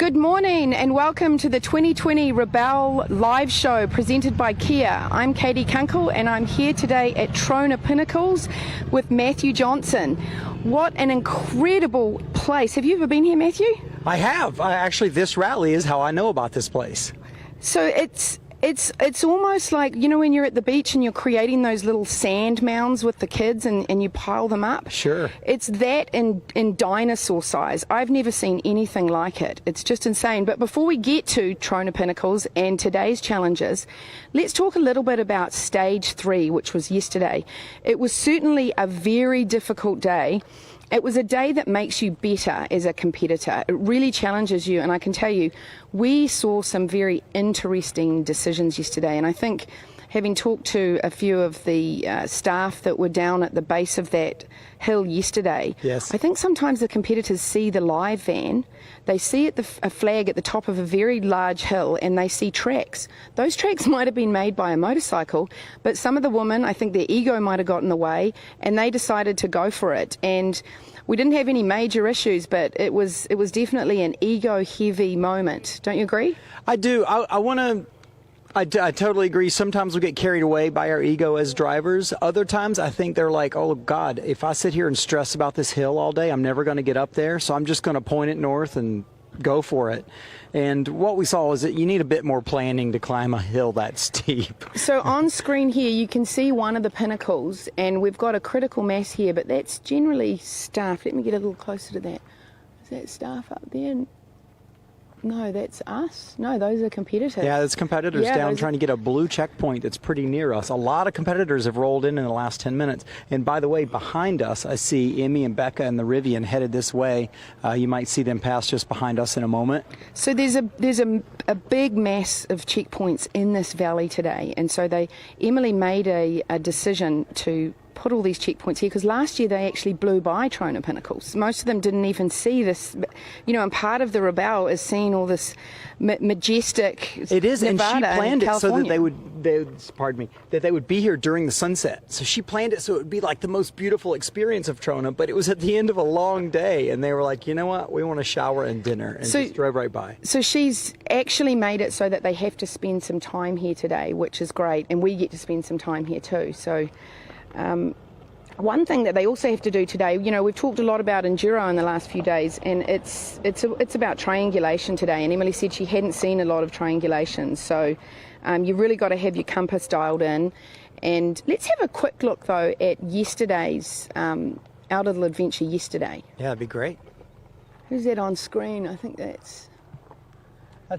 Good morning and welcome to the 2020 Rebel live show presented by Kia. I'm Katie Kunkel and I'm here today at Trona Pinnacles with Matthew Johnson. What an incredible place. Have you ever been here, Matthew? I have. Actually, this rally is how I know about this place. So it's almost like, you know, when you're at the beach and you're creating those little sand mounds with the kids and you pile them up? Sure. It's that in dinosaur size. I've never seen anything like it. It's just insane. But before we get to Trona Pinnacles and today's challenges, let's talk a little bit about stage 3, which was yesterday. It was certainly a very difficult day. It was a day that makes you better as a competitor. It really challenges you, and I can tell you, we saw some very interesting decisions yesterday, and I think having talked to a few of the staff that were down at the base of that hill yesterday, yes. I think sometimes the competitors see the live van, they see a flag at the top of a very large hill, and they see tracks. Those tracks might have been made by a motorcycle, but some of the women, I think their ego might have got in the way, and they decided to go for it. And we didn't have any major issues, but it was definitely an ego-heavy moment. Don't you agree? I do. I totally agree. Sometimes we get carried away by our ego as drivers. Other times I think they're like, oh, God, if I sit here and stress about this hill all day, I'm never going to get up there. So I'm just going to point it north and go for it. And what we saw is that you need a bit more planning to climb a hill that steep. So on screen here, you can see one of the pinnacles, and we've got a critical mass here, but that's generally staff. Let me get a little closer to that. Is that staff up there? No, that's us. No, those are competitors. Yeah, it's competitors down trying to get a blue checkpoint that's pretty near us. A lot of competitors have rolled in the last 10 minutes. And by the way, behind us, I see Emmy and Becca and the Rivian headed this way. You might see them pass just behind us in a moment. So there's a big mass of checkpoints in this valley today. And so Emily made a decision to put all these checkpoints here, because last year they actually blew by Trona Pinnacles. Most of them didn't even see this, you know, and part of the Rebel is seeing all this majestic It is, Nevada, and she planned it so that they would be here during the sunset. So she planned it so it would be like the most beautiful experience of Trona, but it was at the end of a long day, and they were like, you know what, we want a shower and dinner, and just drove right by. So she's actually made it so that they have to spend some time here today, which is great, and we get to spend some time here too. So one thing that they also have to do today, you know, we've talked a lot about enduro in the last few days, and it's about triangulation today. And Emily said she hadn't seen a lot of triangulation, so you've really got to have your compass dialed in. And let's have a quick look though at yesterday's Out of the Adventure yesterday. Yeah, that'd be great. Who's that on screen? I think that's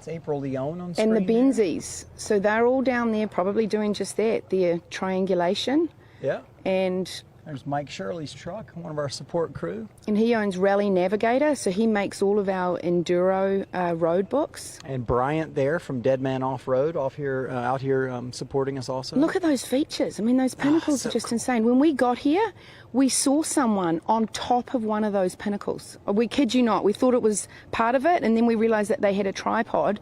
April Leone on screen. And the Benzies. So they're all down there probably doing just that, their triangulation. Yeah. And there's Mike Shirley's truck, one of our support crew. And he owns Rally Navigator, so he makes all of our enduro road books. And Bryant there from Dead Man Off-Road out here supporting us also. Look at those features. I mean, those pinnacles are just insane. When we got here, we saw someone on top of one of those pinnacles. We kid you not. We thought it was part of it, and then we realized that they had a tripod.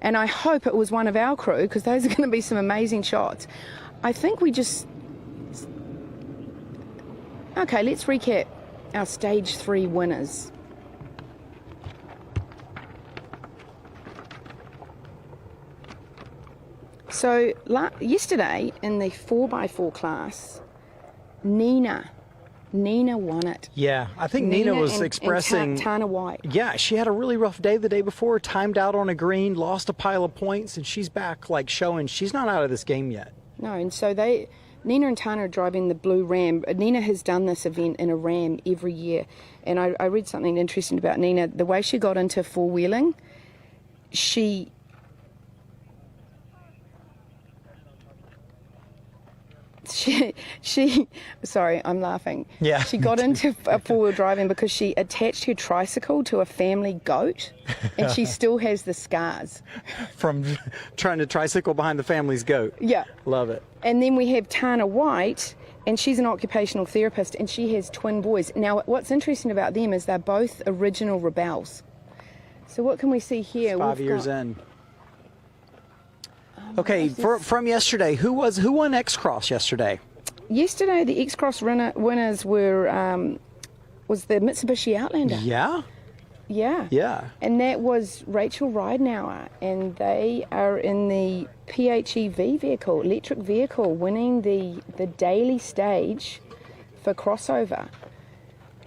And I hope it was one of our crew, because those are going to be some amazing shots. I think we just... Okay, let's recap our stage 3 winners. So yesterday in the 4x4 class, Nina won it. Yeah, I think Nina was expressing... And Tana White. Yeah, she had a really rough day the day before, timed out on a green, lost a pile of points, and she's back like showing she's not out of this game yet. No, and so Nina and Tana are driving the blue Ram. Nina has done this event in a Ram every year. And I read something interesting about Nina. The way she got into four-wheeling, she sorry, I'm laughing. Yeah. She got into four-wheel driving because she attached her tricycle to a family goat, and she still has the scars. From trying to tricycle behind the family's goat. Yeah. Love it. And then we have Tana White, and she's an occupational therapist, and she has twin boys. Now, what's interesting about them is they're both original Rebels. So what can we see here? It's 5 years in. Okay, from yesterday, who won X-Cross yesterday? Yesterday, the X-Cross winners were was the Mitsubishi Outlander. Yeah. Yeah. Yeah. And that was Rachel Ridenauer, and they are in the PHEV vehicle, electric vehicle, winning the daily stage for crossover.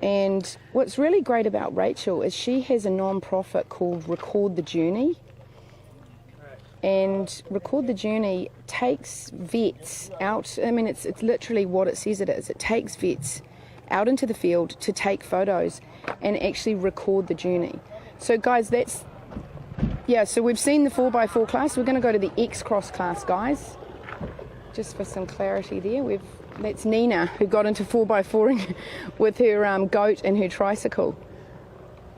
And what's really great about Rachel is she has a non-profit called Record the Journey. And Record the Journey takes vets out, I mean, it's literally what it says it is. It takes vets out into the field to take photos and actually record the journey. So guys, so we've seen the 4x4 class. We're going to go to the X-Cross class, guys. Just for some clarity there, that's Nina, who got into 4x4 with her goat and her tricycle.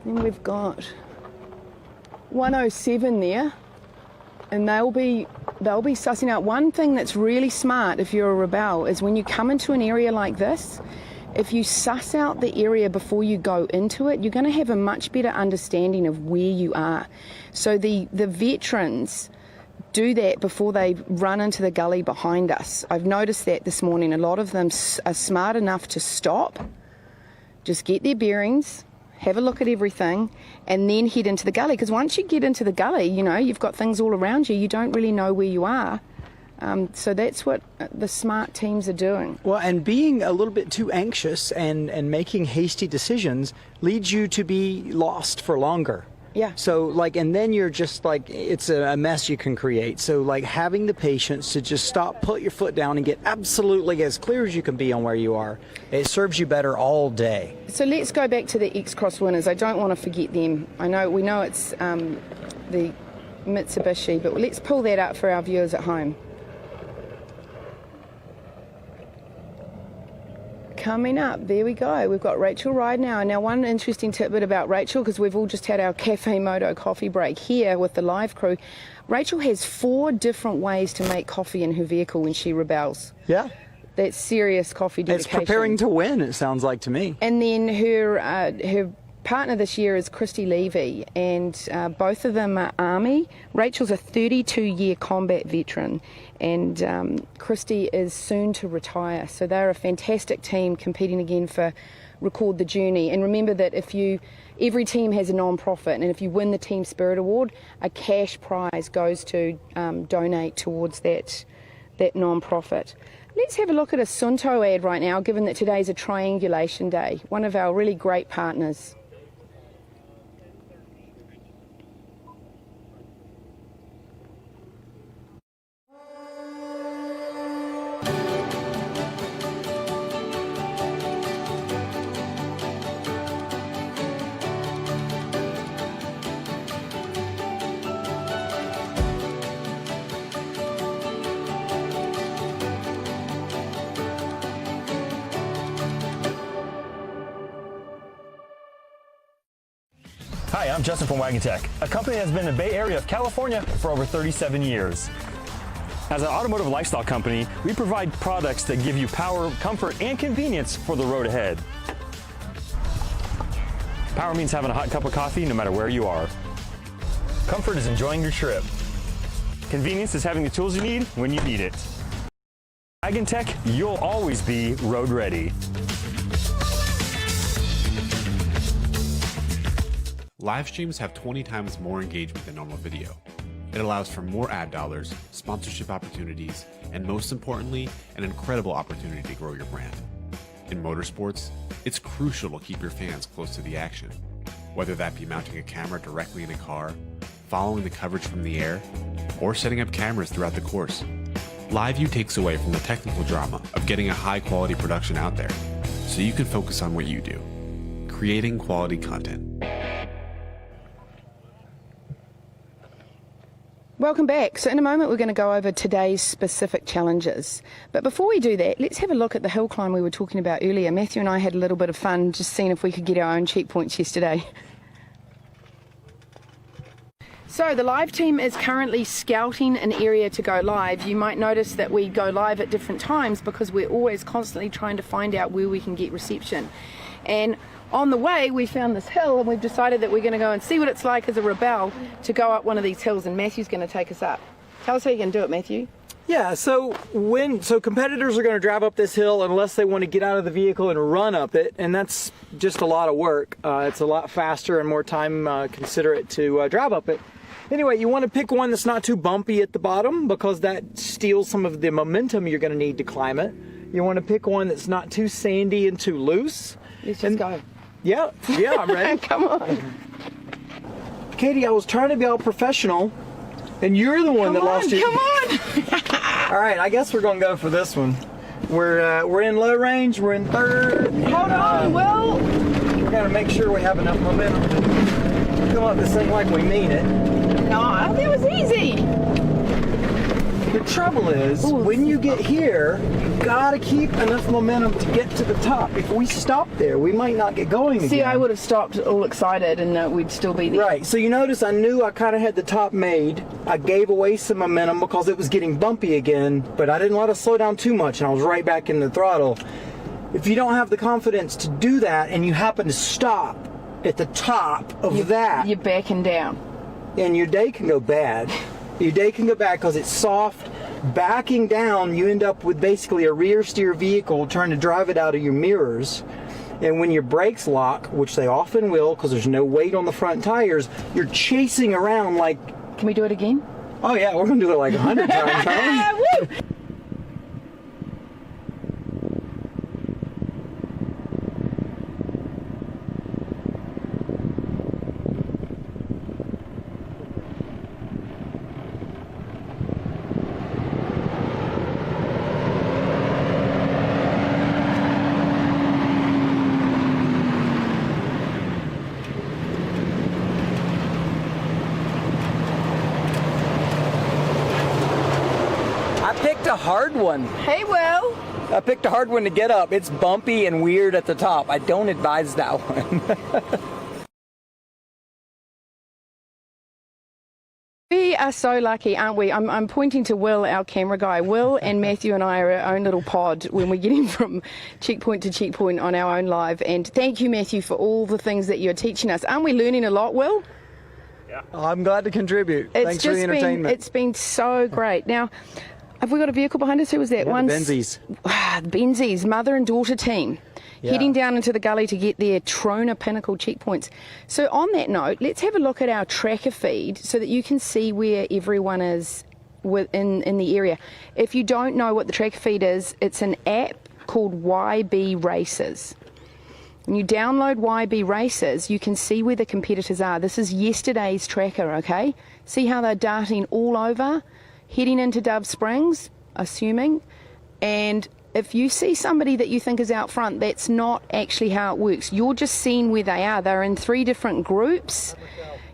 Then we've got 107 there, and they'll be sussing out. One thing that's really smart if you're a rebel is when you come into an area like this, if you suss out the area before you go into it, you're going to have a much better understanding of where you are. So the veterans do that before they run into the gully behind us. I've noticed that this morning. A lot of them are smart enough to stop, just get their bearings, have a look at everything, and then head into the gully. Because once you get into the gully, you've got things all around you. You don't really know where you are. So that's what the smart teams are doing. Well, and being a little bit too anxious and making hasty decisions leads you to be lost for longer. Yeah. So and then you're just it's a mess you can create. So having the patience to just stop, put your foot down, and get absolutely as clear as you can be on where you are, it serves you better all day. So let's go back to the X-Cross winners. I don't want to forget them. We know it's the Mitsubishi, but let's pull that up for our viewers at home. Coming up, there we go. We've got Rachel Ridenauer. Now, one interesting tidbit about Rachel, because we've all just had our Cafe Moto coffee break here with the live crew. Rachel has 4 different ways to make coffee in her vehicle when she rebels. Yeah. That's serious coffee dedication. It's preparing to win, it sounds like to me. And then her partner this year is Christy Levy, and both of them are Army. Rachel's a 32-year combat veteran, and Christy is soon to retire. So they're a fantastic team competing again for Record the Journey. And remember that every team has a non-profit, and if you win the Team Spirit Award, a cash prize goes to donate towards that non-profit. Let's have a look at a Sunto ad right now, given that today's a triangulation day, one of our really great partners. Hi, I'm Justin from Wagon Tech, a company that's been in the Bay Area of California for over 37 years. As an automotive lifestyle company, we provide products that give you power, comfort, and convenience for the road ahead. Power means having a hot cup of coffee no matter where you are. Comfort is enjoying your trip. Convenience is having the tools you need when you need it. Wagon Tech, you'll always be road ready. Live streams have 20 times more engagement than normal video. It allows for more ad dollars, sponsorship opportunities, and most importantly, an incredible opportunity to grow your brand. In motorsports, it's crucial to keep your fans close to the action, whether that be mounting a camera directly in a car, following the coverage from the air, or setting up cameras throughout the course. LiveView takes away from the technical drama of getting a high-quality production out there, so you can focus on what you do, creating quality content. Welcome back. So in a moment we're going to go over today's specific challenges. But before we do that, let's have a look at the hill climb we were talking about earlier. Matthew and I had a little bit of fun just seeing if we could get our own checkpoints yesterday. So the live team is currently scouting an area to go live. You might notice that we go live at different times because we're always constantly trying to find out where we can get reception. And on the way, we found this hill, and we've decided that we're going to go and see what it's like as a rebel to go up one of these hills, and Matthew's going to take us up. Tell us how you're going to do it, Matthew. Yeah, so competitors are going to drive up this hill unless they want to get out of the vehicle and run up it, and that's just a lot of work. It's a lot faster and more time considerate to drive up it. Anyway, you want to pick one that's not too bumpy at the bottom because that steals some of the momentum you're going to need to climb it. You want to pick one that's not too sandy and too loose. Let's just go. Yeah, I'm ready. Come on. Katie, I was trying to be all professional, and you're the one that lost it. Come on! All right, I guess we're gonna go for this one. We're in low range. We're in third. Hold on, Will. We're gonna make sure we have enough momentum to come up this thing like we mean it. No, that was easy. The trouble is, when you get here, you gotta keep enough momentum to get to the top. If we stop there, we might not get going again. See, I would have stopped all excited and we'd still be there. Right, so you notice I knew I kind of had the top made. I gave away some momentum because it was getting bumpy again, but I didn't let it slow down too much, and I was right back in the throttle. If you don't have the confidence to do that, and you happen to stop at the top of that, You're backing down. and your day can go bad. Your day can go bad because it's soft. Backing down, you end up with basically a rear steer vehicle trying to drive it out of your mirrors. And when your brakes lock, which they often will because there's no weight on the front tires, you're chasing around like... Can we do it again? Oh yeah, we're going to do it like 100 times, huh? Woo! A hard one. Hey, Will. I picked a hard one to get up. It's bumpy and weird at the top. I don't advise that one. We are so lucky, aren't we? I'm pointing to Will, our camera guy. Will and Matthew and I are our own little pod when we're getting from checkpoint to checkpoint on our own live. And thank you, Matthew, for all the things that you're teaching us. Aren't we learning a lot, Will? Yeah. I'm glad to contribute. Thanks for the entertainment. It's been so great. Now, have we got a vehicle behind us? Who was that? Yeah, the Benzies. Benzies, mother and daughter team. Yeah. Heading down into the gully to get their Trona Pinnacle checkpoints. So on that note, let's have a look at our tracker feed so that you can see where everyone is in the area. If you don't know what the tracker feed is, it's an app called YB Races. When you download YB Races, you can see where the competitors are. This is yesterday's tracker, okay? See how they're darting all over? Heading into Dove Springs, assuming, and if you see somebody that you think is out front, that's not actually how it works. You're just seeing where they are. They're in 3 different groups.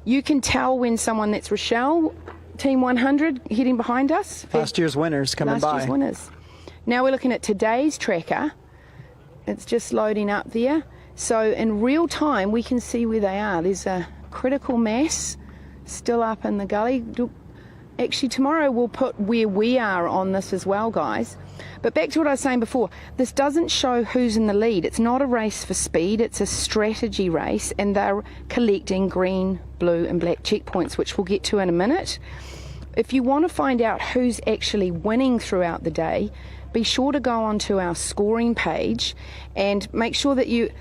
You can tell when someone, that's Rochelle, Team 100, heading behind us. Last year's winners coming by. Last year's winners. Now we're looking at today's tracker. It's just loading up there. So in real time, we can see where they are. There's a critical mass still up in the gully. Actually, tomorrow we'll put where we are on this as well, guys. But back to what I was saying before, this doesn't show who's in the lead. It's not a race for speed, it's a strategy race, and they're collecting green, blue and black checkpoints, which we'll get to in a minute. If you want to find out who's actually winning throughout the day, be sure to go onto our scoring page and make sure that you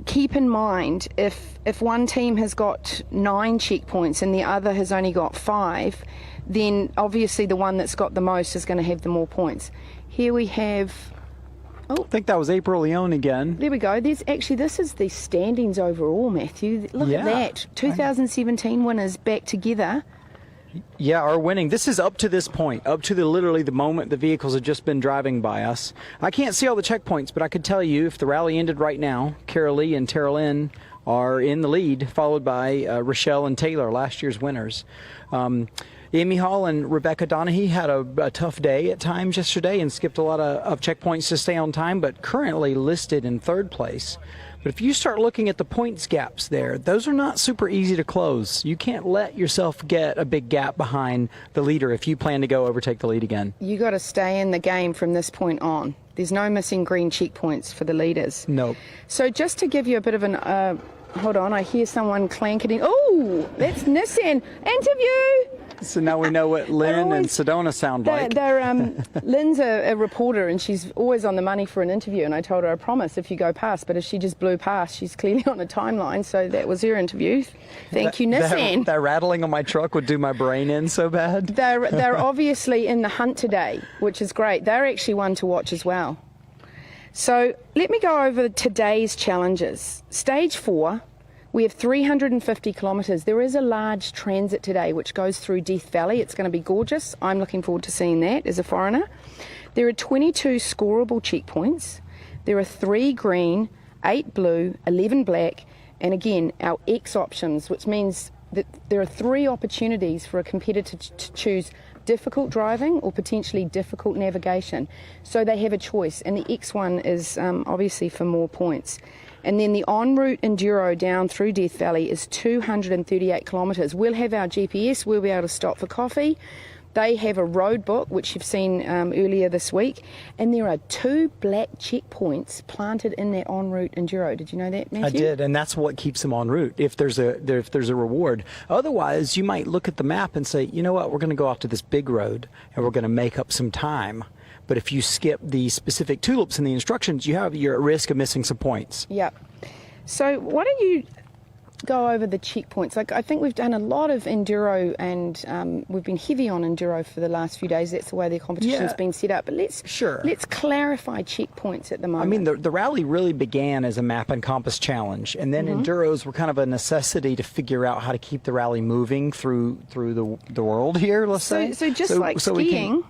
keep in mind if one team has got 9 checkpoints and the other has only got 5, then obviously the one that's got the most is going to have the more points. Here we have, I think that was April Leone again. There we go. This is the standings overall, Matthew. Look at that. 2017 winners back together. Yeah, are winning. This is up to this point, up to literally the moment the vehicles have just been driving by us. I can't see all the checkpoints, but I could tell you if the rally ended right now, Carol Lee and Tara Lynn are in the lead, followed by Rochelle and Taylor, last year's winners. Amy Hall and Rebecca Donahue had a tough day at times yesterday and skipped a lot of checkpoints to stay on time, but currently listed in 3rd place. But if you start looking at the points gaps there, those are not super easy to close. You can't let yourself get a big gap behind the leader if you plan to go overtake the lead again. You got to stay in the game from this point on. There's no missing green checkpoints for the leaders. Nope. So just to give you a bit of hold on, I hear someone clanking in. Oh, that's Nissan. Interview! So now we know what Lynn and Sedona sound like. Lynn's a reporter, and she's always on the money for an interview, and I told her, I promise, if you go past, but if she just blew past, she's clearly on a timeline, so that was her interview. Thank you, Nissan. That rattling on my truck would do my brain in so bad. They're obviously in the hunt today, which is great. They're actually one to watch as well. So let me go over today's challenges. Stage 4. We have 350 kilometres. There is a large transit today which goes through Death Valley. It's going to be gorgeous. I'm looking forward to seeing that as a foreigner. There are 22 scoreable checkpoints. There are 3 green, 8 blue, 11 black, and again, our X options, which means that there are 3 opportunities for a competitor to choose difficult driving or potentially difficult navigation. So they have a choice, and the X one is obviously for more points. And then the en route enduro down through Death Valley is 238 kilometres. We'll have our GPS, we'll be able to stop for coffee. They have a road book, which you've seen earlier this week, and there are 2 black checkpoints planted in that en route enduro. Did you know that, Matthew? I did, and that's what keeps them en route. If there's a reward, otherwise you might look at the map and say, you know what, we're going to go off to this big road and we're going to make up some time. But if you skip the specific tulips in the instructions, you're at risk of missing some points. Yep. So why don't you go over the checkpoints? Like, I think we've done a lot of enduro, and we've been heavy on enduro for the last few days. That's the way the competition's been set up. But let's clarify checkpoints at the moment. I mean, the rally really began as a map and compass challenge, and then enduros were kind of a necessity to figure out how to keep the rally moving through the world here. Let's say. So just like skiing.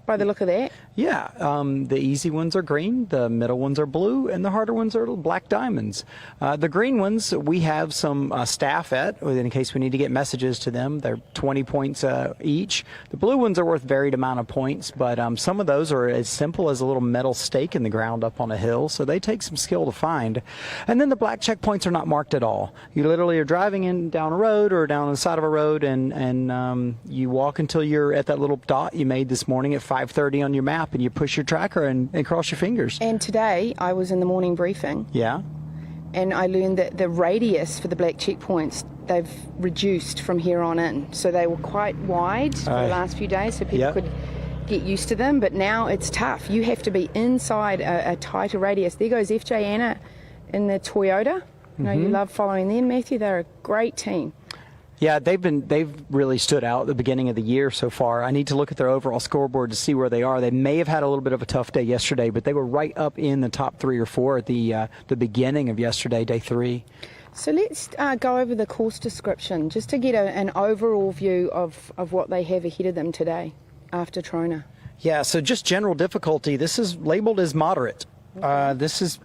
By the look of that. Yeah, the easy ones are green, the middle ones are blue, and the harder ones are black diamonds. The green ones, we have some staff at, in case we need to get messages to them. They're 20 points each. The blue ones are worth varied amount of points, but some of those are as simple as a little metal stake in the ground up on a hill, so they take some skill to find. And then the black checkpoints are not marked at all. You literally are driving down a road or down the side of a road, and you walk until you're at that little dot you made this morning at 5:30 on your map, and you push your tracker and cross your fingers. And today I was in the morning briefing. Yeah. And I learned that the radius for the black checkpoints, they've reduced from here on in. So they were quite wide for the last few days, so people could get used to them. But now it's tough. You have to be inside a tighter radius. There goes FJ Anna in the Toyota. You know, you love following them, Matthew. They're a great team. Yeah, they've really stood out at the beginning of the year so far. I need to look at their overall scoreboard to see where they are. They may have had a little bit of a tough day yesterday, but they were right up in the top 3 or 4 at the beginning of yesterday, day 3. So let's go over the course description just to get an overall view of what they have ahead of them today after Trona. Yeah, so just general difficulty. This is labeled as moderate. This is,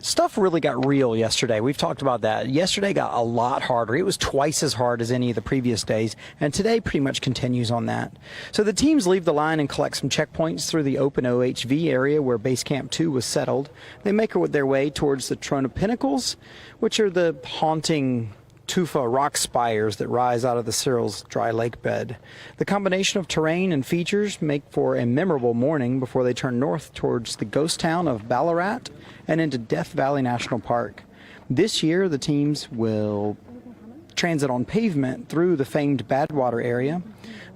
stuff really got real yesterday. We've talked about that. Yesterday got a lot harder. It was twice as hard as any of the previous days, and today pretty much continues on that. So the teams leave the line and collect some checkpoints through the open OHV area where Base Camp 2 was settled. They make their way towards the Trona Pinnacles, which are the haunting tufa rock spires that rise out of the Cyril's dry lake bed. The combination of terrain and features make for a memorable morning before they turn north towards the ghost town of Ballarat and into Death Valley National Park. This year, the teams will transit on pavement through the famed Badwater area.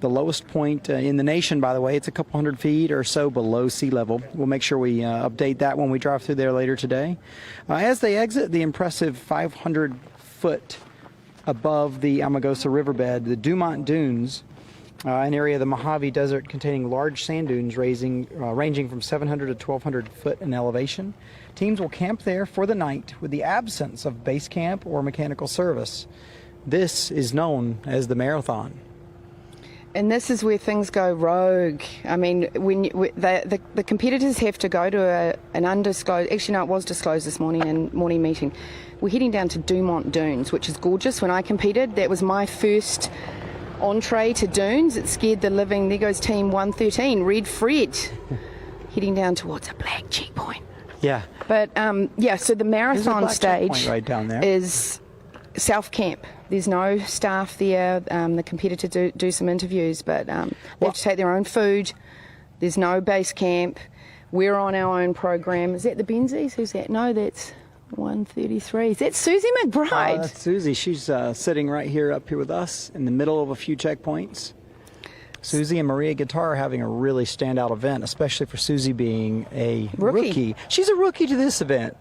The lowest point in the nation, by the way, it's a couple hundred feet or so below sea level. We'll make sure we update that when we drive through there later today. As they exit the impressive 500-foot above the Amagosa riverbed, the Dumont Dunes, an area of the Mojave Desert containing large sand dunes ranging from 700 to 1,200 foot in elevation. Teams will camp there for the night with the absence of base camp or mechanical service. This is known as the marathon. And this is where things go rogue. I mean, when the competitors have to go to an undisclosed... Actually, no, it was disclosed this morning in morning meeting. We're heading down to Dumont Dunes, which is gorgeous. When I competed, that was my first entree to dunes. It scared the living... There goes Team 113, Red Fred, heading down towards a black checkpoint. Yeah. But, so the marathon stage right down there is self-camp. There's no staff there. The competitors do some interviews, but they have to take their own food. There's no base camp. We're on our own program. Is that the Benzies? Who's that? No, that's 133. Is that Susie McBride? That's Susie. She's sitting right here up here with us in the middle of a few checkpoints. Susie and Maria Guitar are having a really standout event, especially for Susie being a rookie. She's a rookie to this event.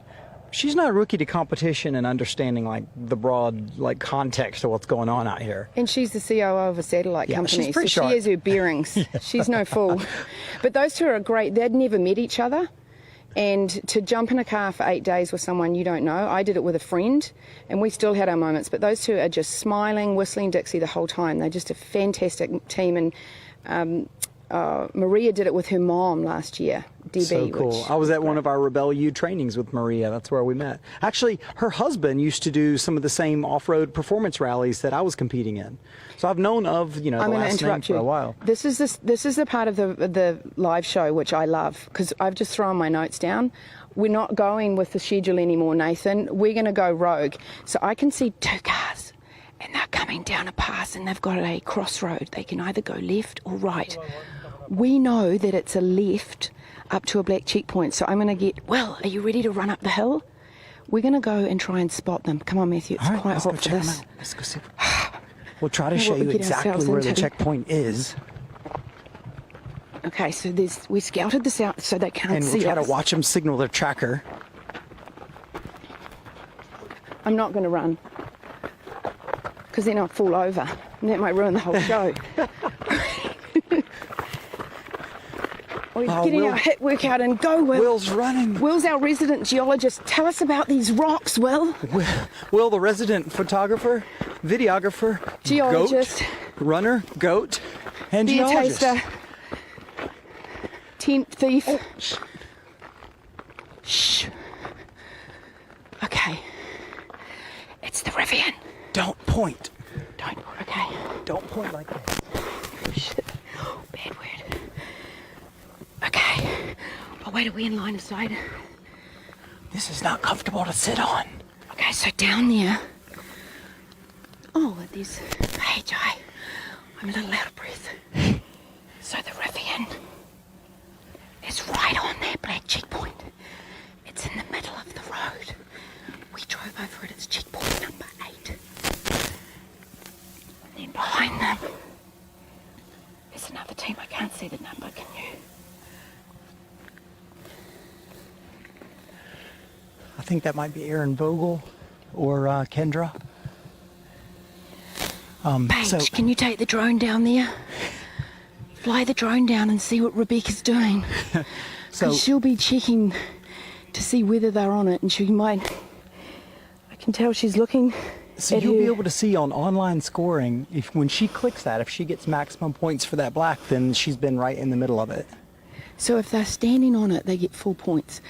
She's not a rookie to competition and understanding like the broad like context of what's going on out here. And she's the COO of a satellite company, she's pretty so sharp. she has her bearings. She's no fool. But those two are great. They'd never met each other. And to jump in a car for 8 days with someone you don't know, I did it with a friend, and we still had our moments. But those two are just smiling, whistling Dixie the whole time. They're just a fantastic team. And Maria did it with her mom last year, DB. So cool. I was at one of our Rebel U trainings with Maria. That's where we met. Actually, her husband used to do some of the same off-road performance rallies that I was competing in. So I've known of, the last name for a while. This is the part of the live show which I love, because I've just thrown my notes down. We're not going with the schedule anymore, Nathan. We're going to go rogue. So I can see 2 cars, and they're coming down a pass, and they've got a crossroad. They can either go left or right. We know that it's a left up to a black checkpoint. So I'm going to get, Will, are you ready to run up the hill? We're going to go and try and spot them. Come on, Matthew. It's quite hot for this. Let's go see. We'll try to show you exactly where the checkpoint is. Okay, so we scouted this out so they can't see us. And we'll try to watch them signal their tracker. I'm not going to run, because then I'll fall over, and that might ruin the whole show. We're getting our hit work out, and go, Will. Will's running. Will's our resident geologist. Tell us about these rocks, Will. Will, the resident photographer, videographer, geologist, goat, runner, goat, and beer geologist. taster, tent thief. Oh. Shh. Okay. It's the Rivian. Don't point. Okay. Don't point like that. Shit. Bad word. Okay. Oh, wait, are we in line of sight? This is not comfortable to sit on. Okay, so down there. Oh, there's. Hey, Jai. I'm a little out of breath. So the Rivian is right on that black checkpoint. It's in the middle of the road. We drove over it. It's checkpoint number 8. And then behind them, there's another team. I can't see the number, can you? I think that might be Aaron Vogel or Kendra. Paige, can you take the drone down there? Fly the drone down and see what Rebecca's doing. So she'll be checking to see whether they're on it, and she might. I can tell she's looking. So you'll be able to see on online scoring if when she clicks that, if she gets maximum points for that black, then she's been right in the middle of it. So if they're standing on it, they get full points.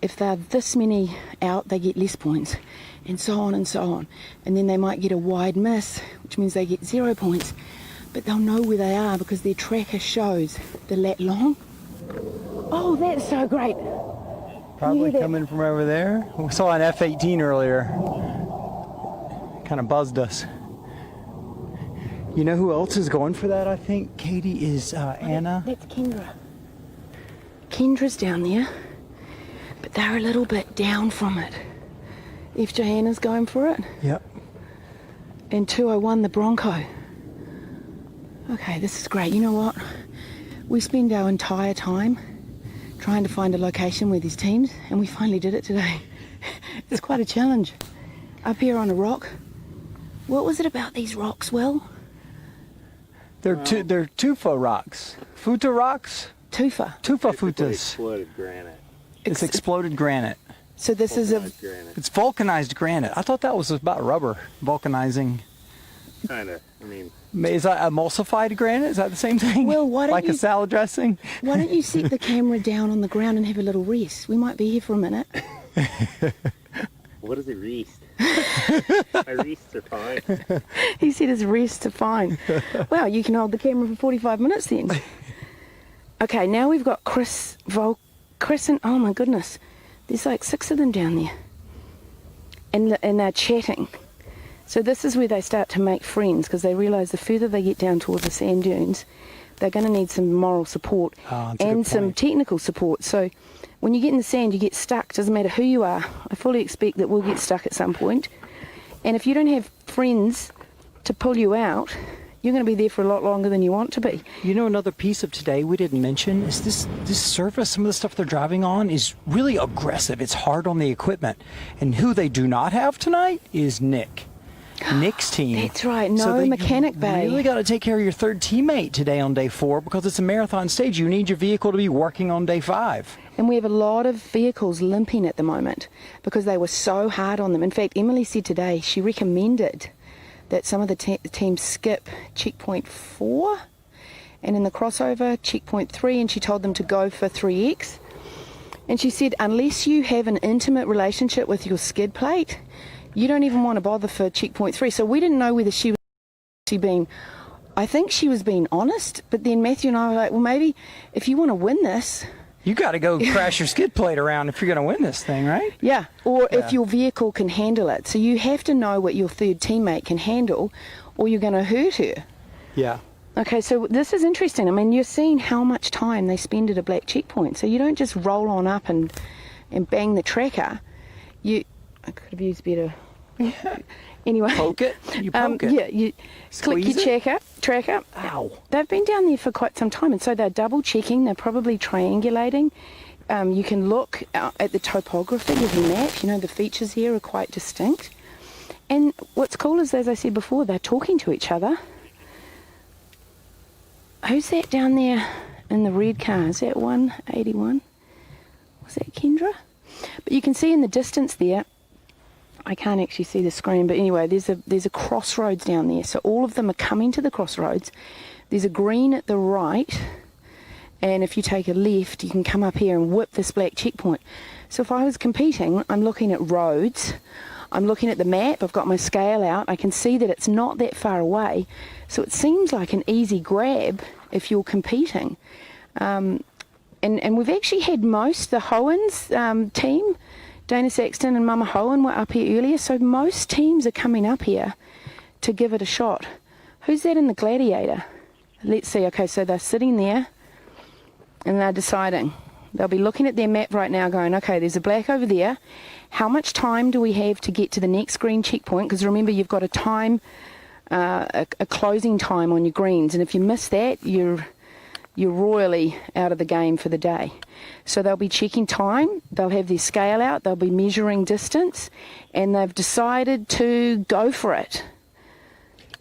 If they're this many out, they get less points, and so on and so on. And then they might get a wide miss, which means they get 0 points, but they'll know where they are because their tracker shows the lat long. Oh, that's so great. Probably coming from over there. We saw an F-18 earlier. Kind of buzzed us. You know who else is going for that, I think? Katie is Anna. That's Kendra. Kendra's down there, but they're a little bit down from it. FJ Anna's going for it. Yep. And 201 the Bronco. Okay, this is great. You know what? We spend our entire time trying to find a location with these teams, and we finally did it today. It's quite a challenge. Up here on a rock. What was it about these rocks, Will? They're tufa rocks. Futa rocks? Tufa. Tufa futas. Exploded granite. It's exploded granite. So this is Granite. It's vulcanized granite. I thought that was about rubber. Vulcanizing. Kinda. I mean, Is that emulsified granite? Is that the same thing? Well, why don't like you- a salad dressing? Why don't you set the camera down on the ground and have a little rest? We might be here for a minute. what is a reest? My reests are fine. He said his rests are fine. Wow, you can hold the camera for 45 minutes then. Okay, now we've got Cressen. Oh my goodness. There's like 6 of them down there. And they're chatting. So this is where they start to make friends, because they realise the further they get down towards the sand dunes, they're going to need some moral support and some technical support. So when you get in the sand, you get stuck. Doesn't matter who you are. I fully expect that we'll get stuck at some point. And if you don't have friends to pull you out, you're going to be there for a lot longer than you want to be. You know, another piece of today we didn't mention is this surface. Some of the stuff they're driving on is really aggressive. It's hard on the equipment. And who they do not have tonight is Nick. Nick's team. That's right. No mechanic bay. You really got to take care of your third teammate today on day 4 because it's a marathon stage. You need your vehicle to be working on day 5. And we have a lot of vehicles limping at the moment because they were so hard on them. In fact, Emily said today she recommended that some of the teams skip checkpoint 4 and in the crossover checkpoint 3, and she told them to go for 3X. And she said unless you have an intimate relationship with your skid plate, you don't even want to bother for checkpoint 3. So we didn't know whether she was being, I think she was being honest, but then Matthew and I were like, well, maybe if you want to win this, you got to go crash your skid plate around if you're going to win this thing, right? Yeah, or if your vehicle can handle it. So you have to know what your third teammate can handle or you're going to hurt her. Yeah. Okay, so this is interesting. I mean, you're seeing how much time they spend at a black checkpoint. So you don't just roll on up and bang the tracker. I could have used better. Anyway. Poke it? You poke it? Yeah, you click your tracker. Ow. They've been down there for quite some time, and so they're double checking. They're probably triangulating. You can look at the topography of the map. You know, the features here are quite distinct. And what's cool is, as I said before, they're talking to each other. Who's that down there in the red car? Is that 181? Was that Kendra? But you can see in the distance there, I can't actually see the screen, but anyway, there's a crossroads down there. So all of them are coming to the crossroads. There's a green at the right, and if you take a left, you can come up here and whip this black checkpoint. So if I was competing, I'm looking at roads, I'm looking at the map, I've got my scale out, I can see that it's not that far away. So it seems like an easy grab if you're competing. And we've actually had the Hohen's team, Dana Saxton and Mama Hohen were up here earlier, so most teams are coming up here to give it a shot. Who's that in the Gladiator? Let's see. Okay, so they're sitting there and they're deciding. They'll be looking at their map right now going, okay, there's a black over there. How much time do we have to get to the next green checkpoint? Because remember, you've got a time, a closing time on your greens, and if you miss that, you're royally out of the game for the day. So they'll be checking time, they'll have their scale out, they'll be measuring distance, and they've decided to go for it.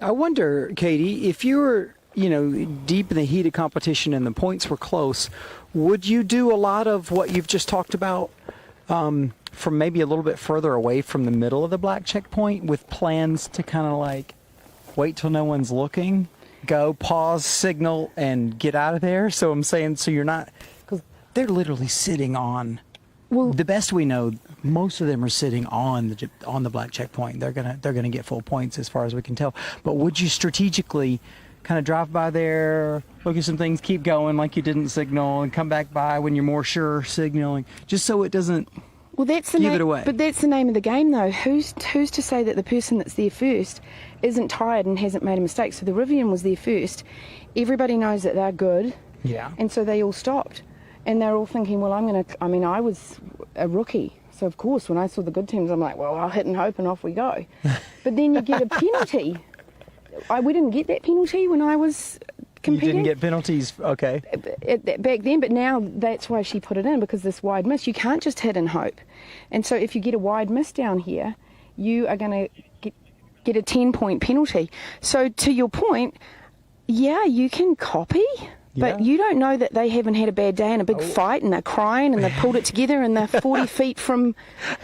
I wonder, Katie, if you were, deep in the heat of competition and the points were close, would you do a lot of what you've just talked about from maybe a little bit further away from the middle of the black checkpoint with plans to kind of like wait till no one's looking? Go, pause, signal, and get out of there. So I'm saying, so you're not, because they're literally sitting on. Well, the best we know, most of them are sitting on the black checkpoint. They're gonna get full points as far as we can tell. But would you strategically kind of drive by there, look at some things, keep going like you didn't signal, and come back by when you're more sure signaling, just so it doesn't. Well, that's the give it away. But that's the name of the game, though. Who's to say that the person that's there first isn't tired and hasn't made a mistake? So the Rivian was there first. Everybody knows that they're good. Yeah. And so they all stopped. And they're all thinking, well, I was a rookie. So, of course, when I saw the good teams, I'm like, well, I'll hit and hope and off we go. But then you get a penalty. We didn't get that penalty when I was competing. You didn't get penalties, okay. Back then, but now that's why she put it in, because this wide miss, you can't just hit and hope. And so if you get a wide miss down here, you are going to get a 10-point penalty. So to your point, yeah, you can copy, but you don't know that they haven't had a bad day and a big fight and they're crying and they've pulled it together and they're 40 feet from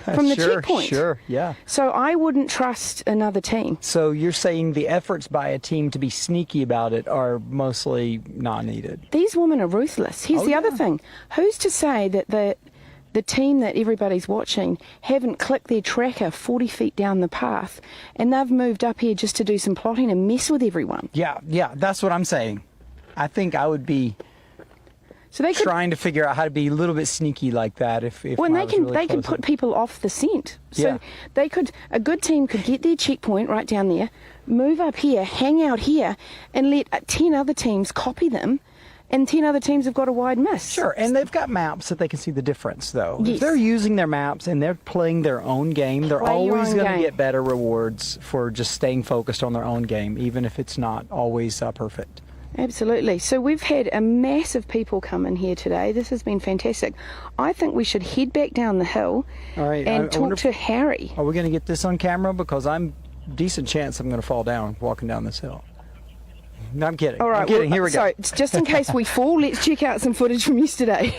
the checkpoint. Sure, yeah. So I wouldn't trust another team. So you're saying the efforts by a team to be sneaky about it are mostly not needed? These women are ruthless. Here's the other thing. Who's to say that the team that everybody's watching haven't clicked their tracker 40 feet down the path and they've moved up here just to do some plotting and mess with everyone? Yeah, that's what I'm saying. I think I would be So they could, trying to figure out how to be a little bit sneaky like that. If when I they was can, really they can close put people off the scent. So Yeah. they could, a good team could get their checkpoint right down there, move up here, hang out here, and let 10 other teams copy them, and 10 other teams have got a wide miss. Sure, and they've got maps that they can see the difference, though. Yes. If they're using their maps and they're playing their own game, they're Play your always own going to game. get better rewards for just staying focused on their own game, even if it's not always perfect. Absolutely. So we've had a massive people come in here today. This has been fantastic. I think we should head back down the hill All right, and I talk wonder to Harry. Are we going to get this on camera? Because I'm decent chance I'm going to fall down walking down this hill. No, I'm kidding. All right. I'm kidding. well, Here we go. So just in case we fall, let's check out some footage from yesterday.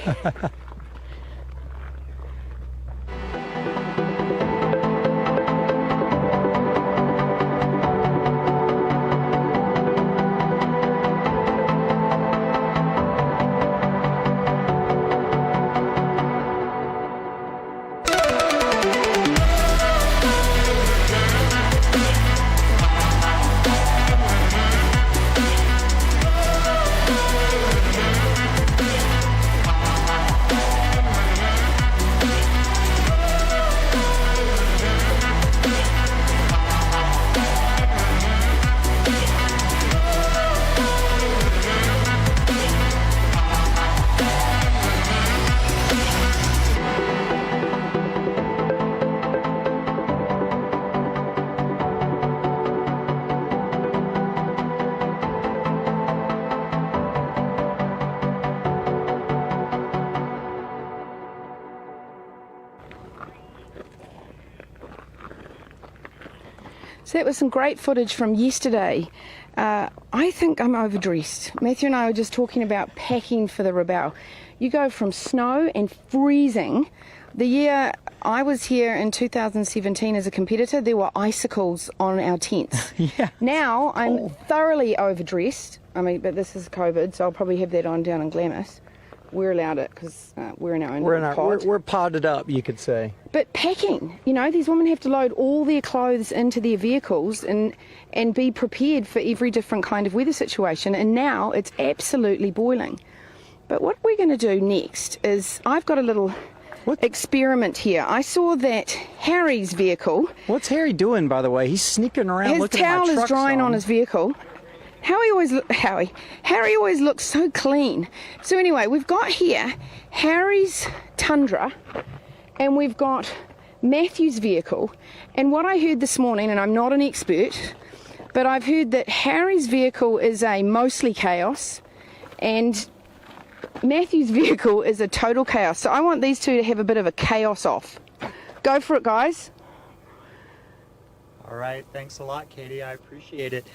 So that was some great footage from yesterday. I think I'm overdressed. Matthew and I were just talking about packing for the Rebelle. You go from snow and freezing. The year I was here in 2017 as a competitor, there were icicles on our tents. Yeah. Now I'm thoroughly overdressed. I mean, but this is COVID, so I'll probably have that on down in Glamis. We're allowed it because we're in our own little pod. We're podded up, you could say. But packing, you know, these women have to load all their clothes into their vehicles and be prepared for every different kind of weather situation. And now it's absolutely boiling. But what we're going to do next is I've got a little experiment here. I saw that Harry's vehicle, What's Harry doing, by the way? He's sneaking around his looking at towel my is truck drying on song. his vehicle. Harry always looks so clean. So anyway, we've got here Harry's Tundra and we've got Matthew's vehicle. And what I heard this morning, and I'm not an expert, but I've heard that Harry's vehicle is a mostly chaos and Matthew's vehicle is a total chaos. So I want these two to have a bit of a chaos off. Go for it, guys. All right, thanks a lot, Katie. I appreciate it.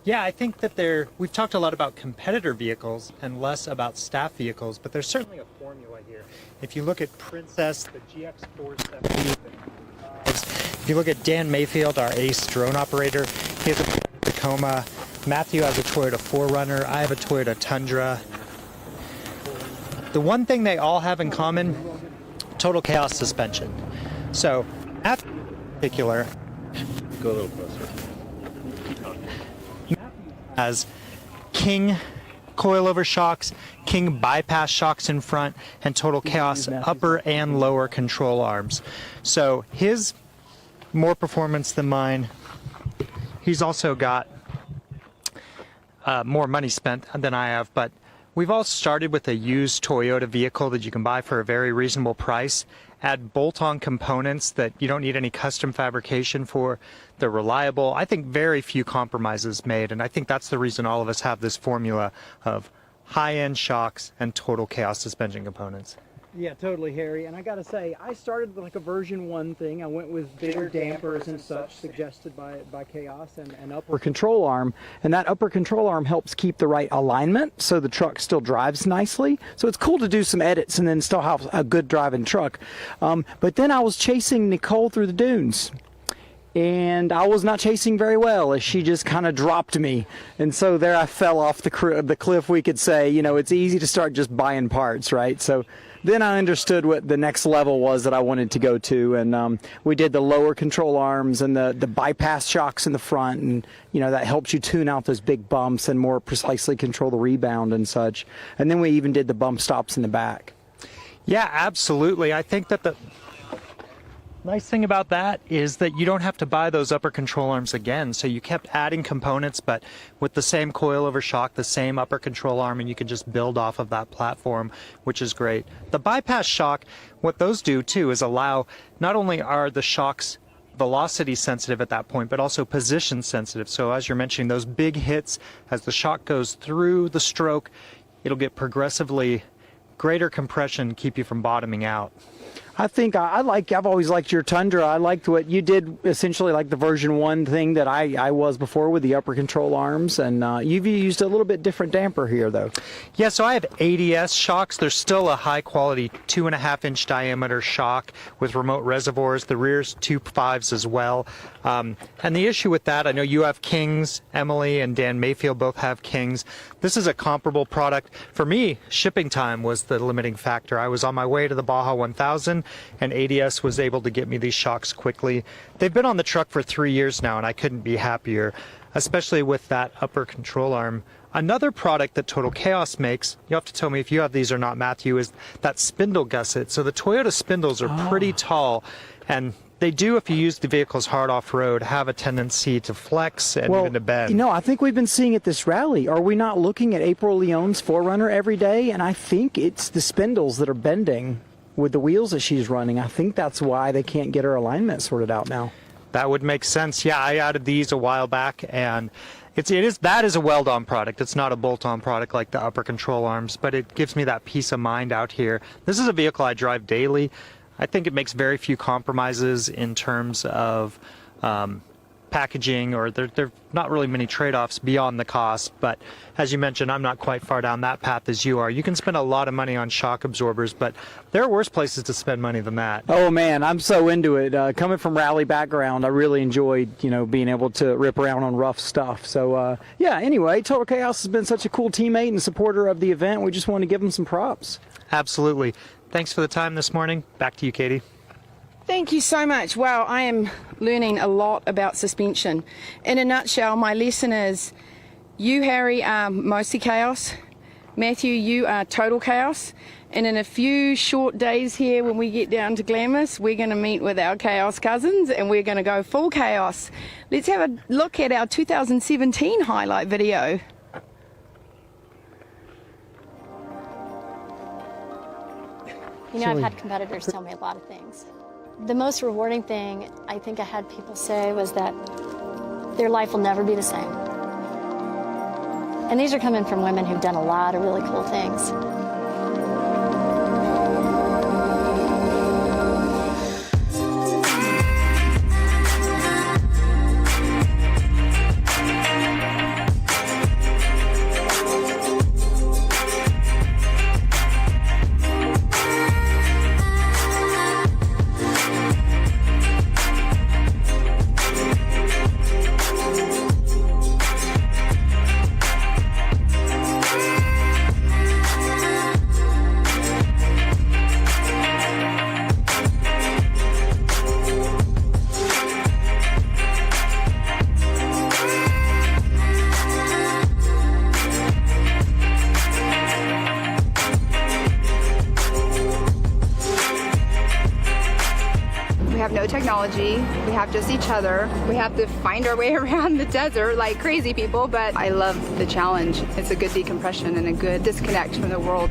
Yeah, I think that we've talked a lot about competitor vehicles and less about staff vehicles, but there's certainly a formula here. If you look at Princess, the GX470, if you look at Dan Mayfield, our ace drone operator, he has a Tacoma. Matthew has a Toyota 4Runner. I have a Toyota Tundra. The one thing they all have in common, total chaos suspension. So, Matthew in particular, Go a little closer. has king coilover shocks, king bypass shocks in front, and total chaos upper and lower control arms. So his more performance than mine. He's also got more money spent than I have, but we've all started with a used Toyota vehicle that you can buy for a very reasonable price. Add bolt-on components that you don't need any custom fabrication for. They're reliable. I think very few compromises made, and I think that's the reason all of us have this formula of high-end shocks and total chaos suspension components. Yeah, totally, Harry. And I gotta say, I started with like a version 1 thing. I went with bigger dampers and such suggested by Chaos and upper control arm. And that upper control arm helps keep the right alignment so the truck still drives nicely. So it's cool to do some edits and then still have a good driving truck. But then I was chasing Nicole through the dunes. And I was not chasing very well as she just kind of dropped me. And so there I fell off the cliff, we could say. You know, it's easy to start just buying parts, right? So then I understood what the next level was that I wanted to go to, and we did the lower control arms and the bypass shocks in the front, and that helps you tune out those big bumps and more precisely control the rebound and such. And then we even did the bump stops in the back. Yeah, absolutely. I think that the nice thing about that is that you don't have to buy those upper control arms again. So you kept adding components, but with the same coilover shock, the same upper control arm, and you can just build off of that platform, which is great. The bypass shock, what those do too is allow, not only are the shocks velocity sensitive at that point, but also position sensitive. So as you're mentioning, those big hits, as the shock goes through the stroke, it'll get progressively greater compression, keep you from bottoming out. I think I've always liked your Tundra. I liked what you did, essentially like the version 1 thing that I was before with the upper control arms, and you've used a little bit different damper here though. Yeah, so I have ADS shocks. There's still a high quality 2.5-inch diameter shock with remote reservoirs. The rear's 2.5s as well. And the issue with that, I know you have Kings, Emily and Dan Mayfield both have Kings. This is a comparable product. For me, shipping time was the limiting factor. I was on my way to the Baja 1000 and ADS was able to get me these shocks quickly. They've been on the truck for 3 years now and I couldn't be happier, especially with that upper control arm. Another product that Total Chaos makes, you have to tell me if you have these or not, Matthew, is that Spindle Gusset. So the Toyota spindles are pretty tall, and they do, if you use the vehicles hard off-road, have a tendency to flex and even to bend. I think we've been seeing at this rally. Are we not looking at April Leon's 4Runner every day? And I think it's the spindles that are bending with the wheels that she's running. I think that's why they can't get her alignment sorted out now. That would make sense. Yeah, I added these a while back, and that is a weld-on product. It's not a bolt-on product like the upper control arms, but it gives me that peace of mind out here. This is a vehicle I drive daily. I think it makes very few compromises in terms of packaging, or there are not really many trade-offs beyond the cost. But as you mentioned, I'm not quite far down that path as you are. You can spend a lot of money on shock absorbers, but there are worse places to spend money than that. Oh man, I'm so into it. Coming from rally background, I really enjoyed being able to rip around on rough stuff. So yeah, anyway, Total Chaos has been such a cool teammate and supporter of the event. We just want to give them some props. Absolutely. Thanks for the time this morning. Back to you, Katie. Thank you so much. Wow, I am learning a lot about suspension. In a nutshell, my lesson is you, Harry, are mostly chaos. Matthew, you are total chaos. And in a few short days here, when we get down to Glamis, we're going to meet with our chaos cousins and we're going to go full chaos. Let's have a look at our 2017 highlight video. I've had competitors tell me a lot of things. The most rewarding thing I think I had people say was that their life will never be the same. And these are coming from women who've done a lot of really cool things. No technology, we have just each other. We have to find our way around the desert like crazy people, but I love the challenge. It's a good decompression and a good disconnect from the world.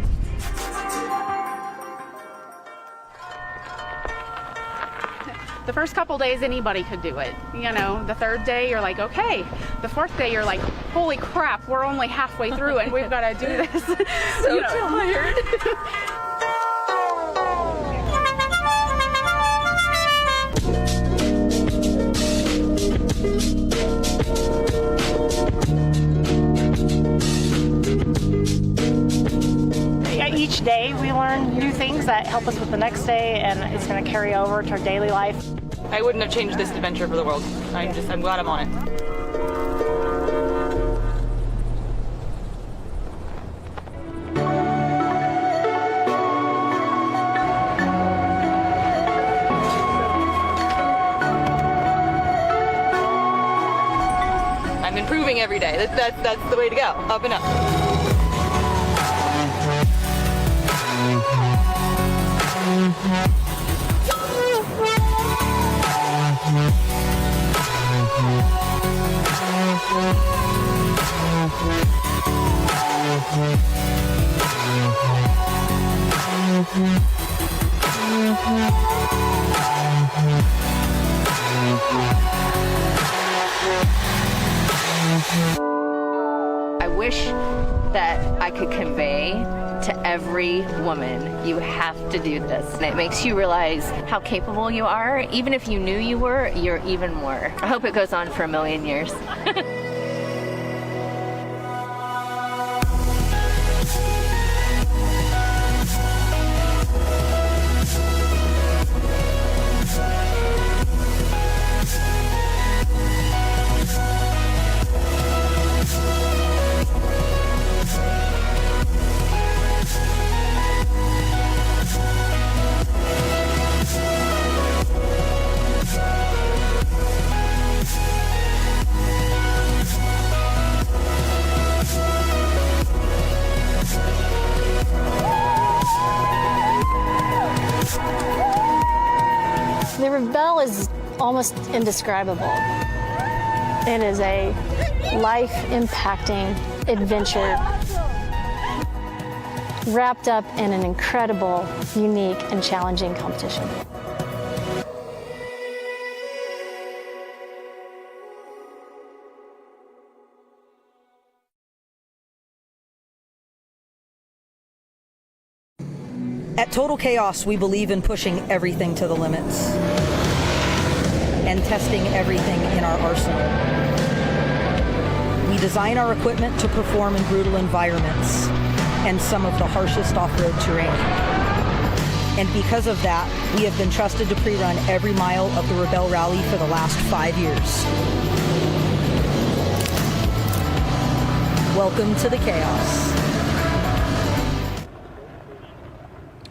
The first couple days, anybody could do it. The third day, you're like, okay. The fourth day, you're like, holy crap, we're only halfway through and we've got to do this. So tired. Each day we learn new things that help us with the next day, and it's going to carry over to our daily life. I wouldn't have changed this adventure for the world. I'm glad I'm on it. running every day. That's the way to go, up and up. I wish that I could convey to every woman, you have to do this. And it makes you realize how capable you are. Even if you knew you were, you're even more. I hope it goes on for a million years. The Rebelle is almost indescribable. It is a life-impacting adventure wrapped up in an incredible, unique, and challenging competition. At Total Chaos, we believe in pushing everything to the limits and testing everything in our arsenal. We design our equipment to perform in brutal environments and some of the harshest off-road terrain. And because of that, we have been trusted to pre-run every mile of the Rebelle Rally for the last 5 years. Welcome to the chaos.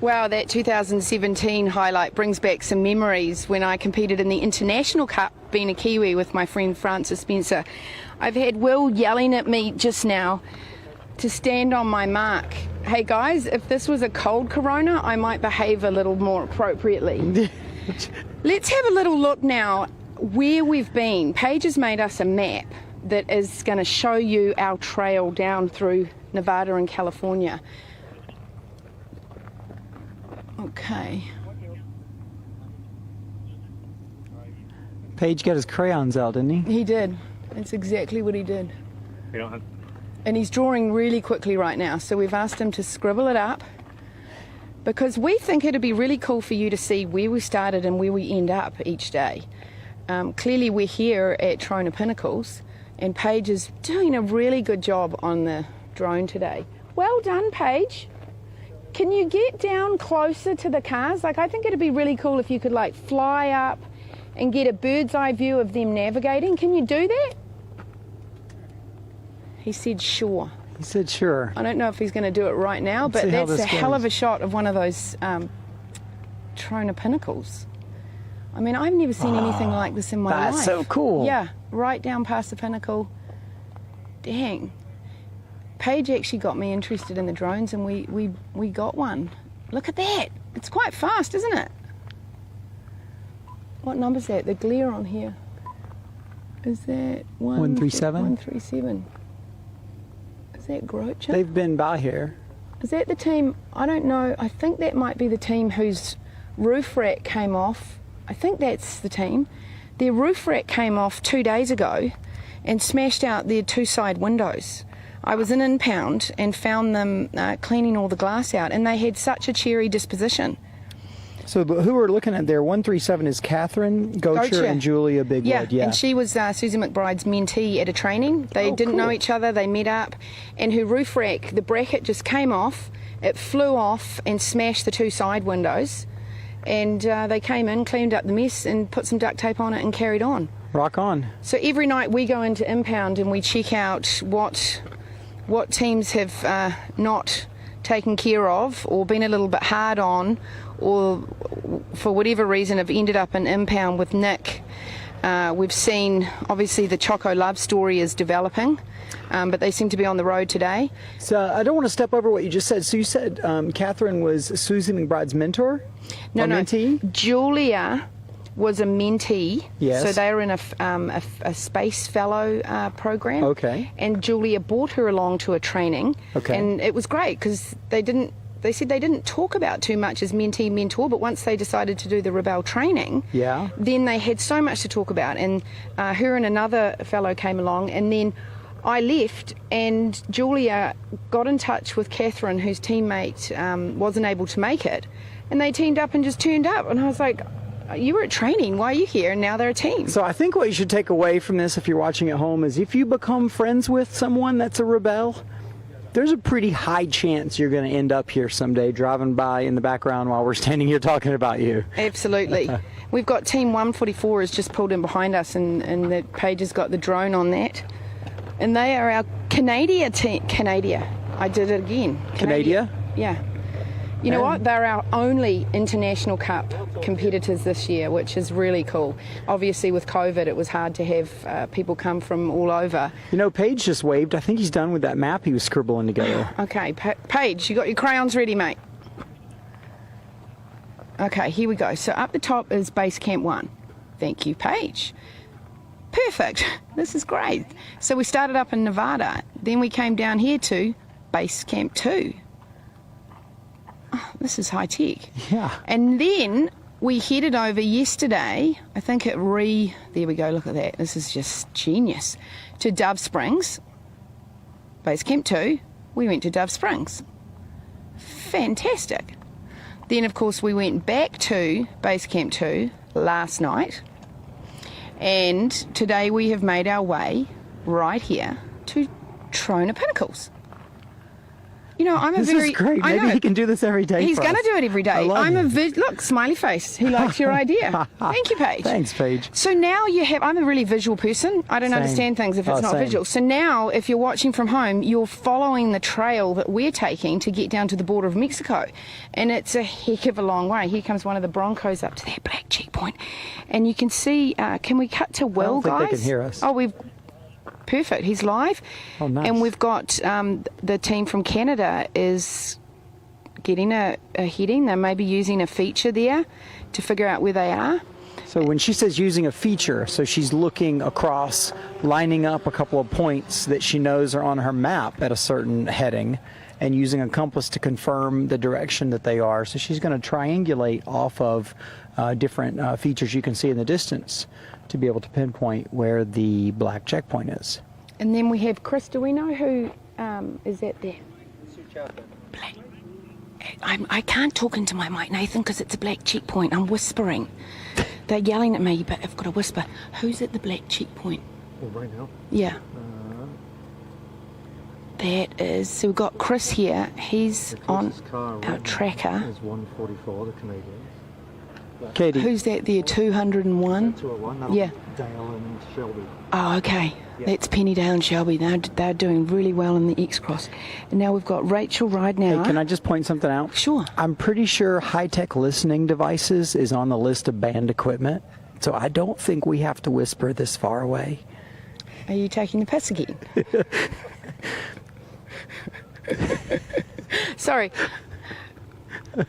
Wow, that 2017 highlight brings back some memories when I competed in the International Cup, being a Kiwi with my friend Francis Spencer. I've had Will yelling at me just now to stand on my mark. Hey guys, if this was a cold Corona, I might behave a little more appropriately. Let's have a little look now where we've been. Paige has made us a map that is going to show you our trail down through Nevada and California. Okay. Paige got his crayons out, didn't he? He did. That's exactly what he did. We don't have... And he's drawing really quickly right now, so we've asked him to scribble it up because we think it'd be really cool for you to see where we started and where we end up each day. Clearly we're here at Trona Pinnacles and Paige is doing a really good job on the drone today. Well done, Paige. Can you get down closer to the cars? Like, I think it'd be really cool if you could like fly up and get a bird's eye view of them navigating. Can you do that? He said sure. He said sure. I don't know if he's going to do it right now, but that's a hell of a shot of one of those Trona Pinnacles. I mean, I've never seen anything like this in my life. That's so cool. Yeah, right down past the pinnacle. Dang. Paige actually got me interested in the drones and we got one. Look at that. It's quite fast, isn't it? What number's that? The glare on here. Is that 137? 137. Is that Grocha? They've been by here. Is that the team? I don't know. I think that might be the team whose roof rack came off. I think that's the team. Their roof rack came off 2 days ago and smashed out their two side windows. I was in impound and found them cleaning all the glass out, and they had such a cheery disposition. So who we're looking at there, 137 is Catherine Gocher and Julia Bigwood. Yeah, and she was Susie McBride's mentee at a training. They didn't know each other, they met up, and her roof rack, the bracket just came off, it flew off and smashed the two side windows, and they came in, cleaned up the mess and put some duct tape on it and carried on. Rock on. So every night we go into impound and we check out what teams have not taken care of or been a little bit hard on, or for whatever reason have ended up in impound with Nick. We've seen, obviously, the Choco love story is developing, but they seem to be on the road today. So I don't want to step over what you just said. So you said Catherine was Susie McBride's mentor? No, mentee? Julia was a mentee. Yes. So they were in a space fellow program. Okay. And Julia brought her along to a training. Okay. And it was great because they said they didn't talk about too much as mentee mentor, but once they decided to do the Rebel training, then they had so much to talk about. And her and another fellow came along, and then I left, and Julia got in touch with Catherine, whose teammate wasn't able to make it, and they teamed up and just turned up. And I was like, you were at training, why are you here? And now they're a team. So I think what you should take away from this, if you're watching at home, is if you become friends with someone that's a Rebel, there's a pretty high chance you're going to end up here someday driving by in the background while we're standing here talking about you. Absolutely. We've got Team 144 has just pulled in behind us, and the Paige has got the drone on that. And they are our Canada team. Canada. I did it again. Canada? Yeah. You know what? They're our only International Cup competitors this year, which is really cool. Obviously, with COVID, it was hard to have people come from all over. You know, Paige just waved. I think he's done with that map he was scribbling together. Okay, Paige, you got your crayons ready, mate? Okay, here we go. So up the top is Base Camp 1. Thank you, Paige. Perfect. This is great. So we started up in Nevada. Then we came down here to Base Camp 2. Oh, this is high tech. Yeah. And then we headed over yesterday, I think there we go, look at that. This is just genius. To Dove Springs. Base Camp 2. We went to Dove Springs. Fantastic. Then, of course, we went back to Base Camp 2 last night. And today we have made our way right here to Trona Pinnacles. You know, This is great. Maybe he can do this every day. He's for going to us. do it every day. I love it. Look, smiley face. He likes your idea. Thank you, Paige. Thanks, Paige. So now I'm a really visual person. I don't understand things if it's not visual. So now, if you're watching from home, you're following the trail that we're taking to get down to the border of Mexico. And it's a heck of a long way. Here comes one of the Broncos up to that black checkpoint. And you can see, can we cut to Will, guys? I don't think they can hear us. Oh, perfect. He's live. Oh, nice. And we've got the team from Canada is getting a heading. They may be using a feature there to figure out where they are. So when she says using a feature, so she's looking across, lining up a couple of points that she knows are on her map at a certain heading, and using a compass to confirm the direction that they are. So she's going to triangulate off of different features you can see in the distance to be able to pinpoint where the black checkpoint is. And then we have Chris. Do we know who is that there? Black. I can't talk into my mic, Nathan, because it's a black checkpoint. I'm whispering. They're yelling at me, but I've got to whisper. Who's at the black checkpoint? Well, right now? Yeah. That is. So we've got Chris here. He's on our tracker. Is 144, the Canadians. Katie. Who's that there? 201? 201. Yeah. Dale and Shelby. Oh, okay. Yeah. That's Penny, Dale and Shelby. They're doing really well in the X-Cross. And now we've got Rachel right now. Hey, can I just point something out? Sure. I'm pretty sure high-tech listening devices is on the list of banned equipment, so I don't think we have to whisper this far away. Are you taking the piss again? Sorry.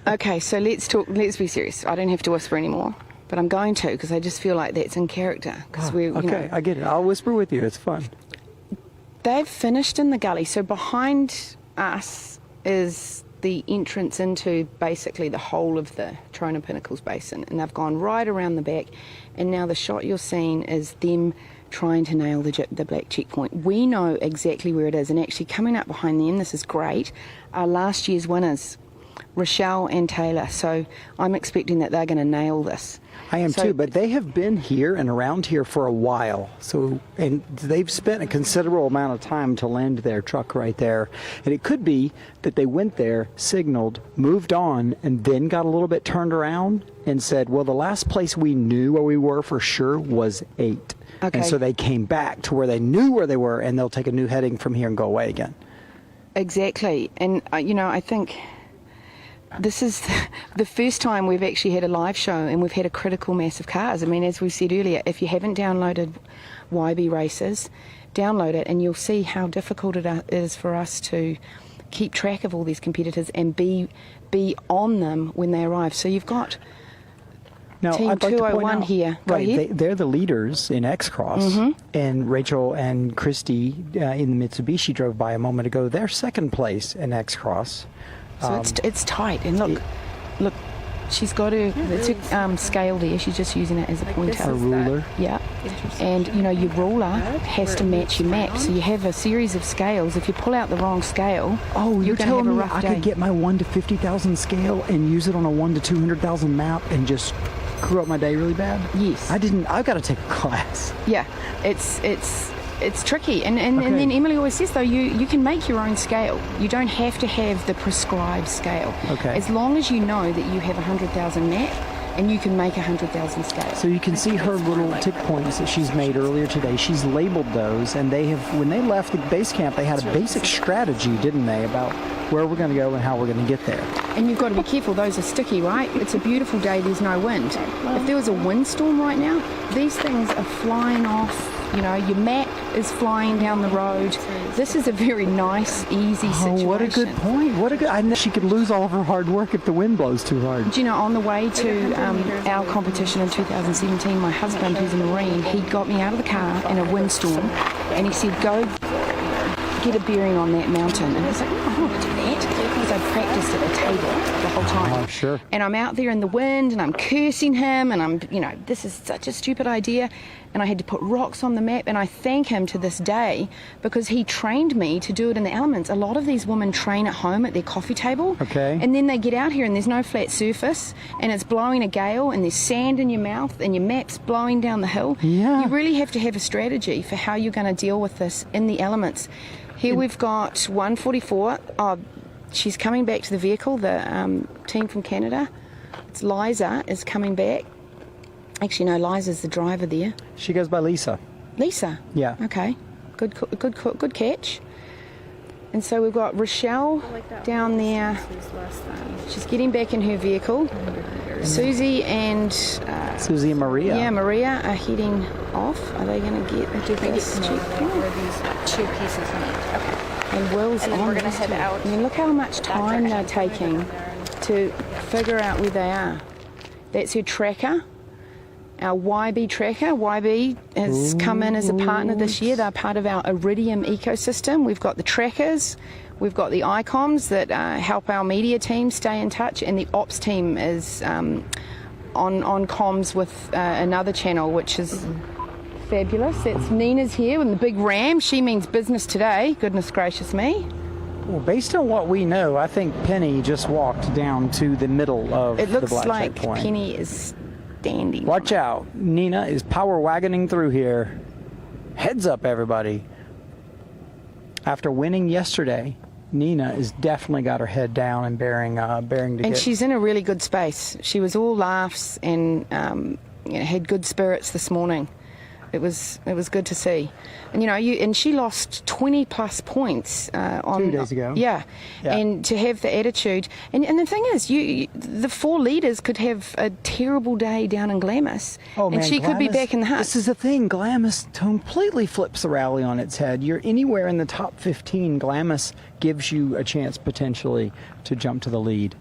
Okay, so let's be serious. I don't have to whisper anymore, but I'm going to because I just feel like that's in character. Okay, I get it. I'll whisper with you. It's fun. They've finished in the gully, so behind us is the entrance into basically the whole of the Trona Pinnacles Basin, and they've gone right around the back, and now the shot you're seeing is them trying to nail the black checkpoint. We know exactly where it is, and actually coming up behind them, this is great, are last year's winners, Rochelle and Taylor. So I'm expecting that they're going to nail this. I am too, but they have been here and around here for a while. And they've spent a considerable amount of time to land their truck right there. And it could be that they went there, signaled, moved on, and then got a little bit turned around and said, well, the last place we knew where we were for sure was 8. Okay. And so they came back to where they knew where they were, and they'll take a new heading from here and go away again. Exactly. And, I think this is the first time we've actually had a live show and we've had a critical mass of cars. I mean, as we said earlier, if you haven't downloaded YB Races, download it and you'll see how difficult it is for us to keep track of all these competitors and be on them when they arrive. So you've got Team I'd like to 201 point out, here. Go right, ahead. they're the leaders in X-Cross, and Rachel and Christy in the Mitsubishi drove by a moment ago. They're second place in X-Cross. So it's tight, and look, she's got her scale there. She's just using it as a pointer. A ruler. Yeah, and your ruler has to match your map. So you have a series of scales. If you pull out the wrong scale, You're going to have telling a me rough I day. could get my 1 to 50,000 scale and use it on a 1 to 200,000 map and just screw up my day really bad? Yes. I've got to take a class. Yeah, it's tricky, and then Emily always says though you can make your own scale. You don't have to have the prescribed scale. Okay. As long as you know that you have 100,000 map and you can make 100,000 scale. So you can see her little tick points that she's made earlier today. She's labeled those, and when they left the base camp, they had a basic strategy, didn't they, about where we're going to go and how we're going to get there. And you've got to be careful. Those are sticky, right? It's a beautiful day. There's no wind. If there was a windstorm right now, these things are flying off. Your map is flying down the road. This is a very nice, easy situation. Oh, what a good point. I know she could lose all of her hard work if the wind blows too hard. Do you know, on the way to our competition in 2017, my husband, who's a Marine, he got me out of the car in a windstorm, and he said, go get a bearing on that mountain. And I was like, I don't want to do that, because I practiced at the table the whole time. Oh, sure. And I'm out there in the wind, and I'm cursing him, and I'm, this is such a stupid idea. And I had to put rocks on the map, and I thank him to this day because he trained me to do it in the elements. A lot of these women train at home at their coffee table, and then they get out here and there's no flat surface, and it's blowing a gale, and there's sand in your mouth, and your map's blowing down the hill. Yeah. You really have to have a strategy for how you're going to deal with this in the elements. Here we've got 144. Oh, she's coming back to the vehicle, the team from Canada. It's Liza is coming back. Actually, no, Liza's the driver there. She goes by Lisa. Lisa? Yeah. Okay. Good catch. And so we've got Rochelle down there. She's getting back in her vehicle. Susie and Maria. Yeah, Maria are heading off. Are they going to get this checkpoint? Where these two pieces meet. Okay. And Will's And then on we're gonna this head too. out I mean, look how much time they're taking to figure out where they are. That's her tracker. Our YB tracker. YB has come in as a partner this year. They're part of our Iridium ecosystem. We've got the trackers, we've got the icons that help our media team stay in touch, and the ops team is on comms with another channel, which is fabulous. That's Nina's here with the big ram. She means business today. Goodness gracious me. Well, based on what we know, I think Penny just walked down to the middle of It the looks black like checkpoint. Penny is standing. Watch out. Nina is power wagoning through here. Heads up, everybody. After winning yesterday, Nina has definitely got her head down and bearing to And get. she's in a really good space. She was all laughs and had good spirits this morning. It was good to see. And and she lost 20 plus points on 2 days ago. Yeah. And to have the attitude, and the thing is, the four leaders could have a terrible day down in Glamis, and she could be back in the hunt. This is the thing. Glamis completely flips the rally on its head. You're anywhere in the top 15. Glamis gives you a chance potentially to jump to the lead.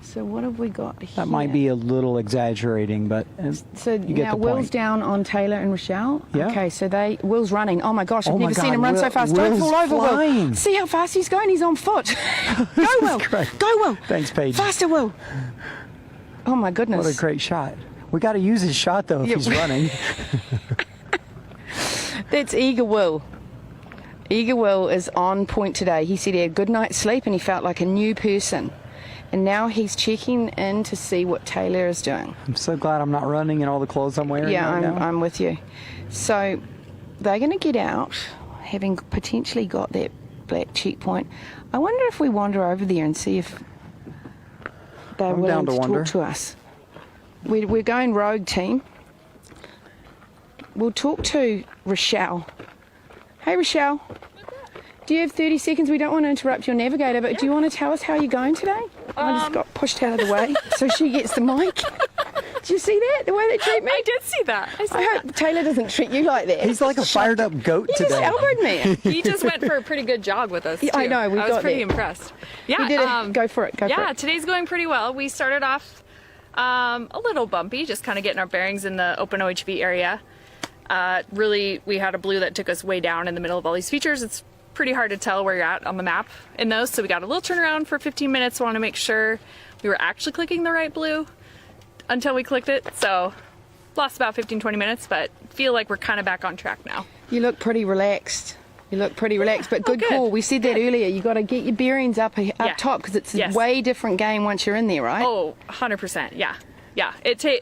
So what have we got here? That might be a little exaggerating, but So you get now the Will's point. down on Taylor and Rochelle. Yeah. Okay, so Will's running. Oh my gosh, I've Oh my never seen God, him run so Will- fast. Don't Will's fall over, flying. Will. See how fast he's going? He's on foot. Go, Will. Great. Go, Will. Thanks, Paige. Faster, Will. Oh my goodness. What a great shot. We got to use his shot though if Yeah. he's running. That's Eager Will. Eager Will is on point today. He said he had a good night's sleep and he felt like a new person. And now he's checking in to see what Taylor is doing. I'm so glad I'm not running in all the clothes I'm wearing. Yeah, right now. I'm with you. So they're going to get out, having potentially got that black checkpoint. I wonder if we wander over there and see if they're I'm willing down to to wander. talk to us. We're going rogue team. We'll talk to Rochelle. Hey, Rochelle. do you have 30 seconds? We don't want to interrupt your navigator, but do you want to tell us how you're going today? I just got pushed out of the way so she gets the mic. Did you see that? The way they treat me? I did see that. I hope Taylor doesn't treat you like that. He's like a fired up goat He today. just elbowed me. He just went for a pretty good jog with us, too. Yeah, I know, we I was got pretty that. impressed. Yeah, We did it. Go for it. Go for yeah, it. today's going pretty well. We started off a little bumpy, just kind of getting our bearings in the open OHV area. Really, we had a blue that took us way down in the middle of all these features. It's pretty hard to tell where you're at on the map in those, so we got a little turnaround for 15 minutes. Want to make sure we were actually clicking the right blue until we clicked it, so lost about 15-20 minutes, but feel like we're kind of back on track now. You look pretty relaxed. You look pretty relaxed, but good, good. call. We said that earlier. You got to get your bearings up top because it's Yes. a way different game once you're in there, right? Oh, 100%. Yeah. Yeah.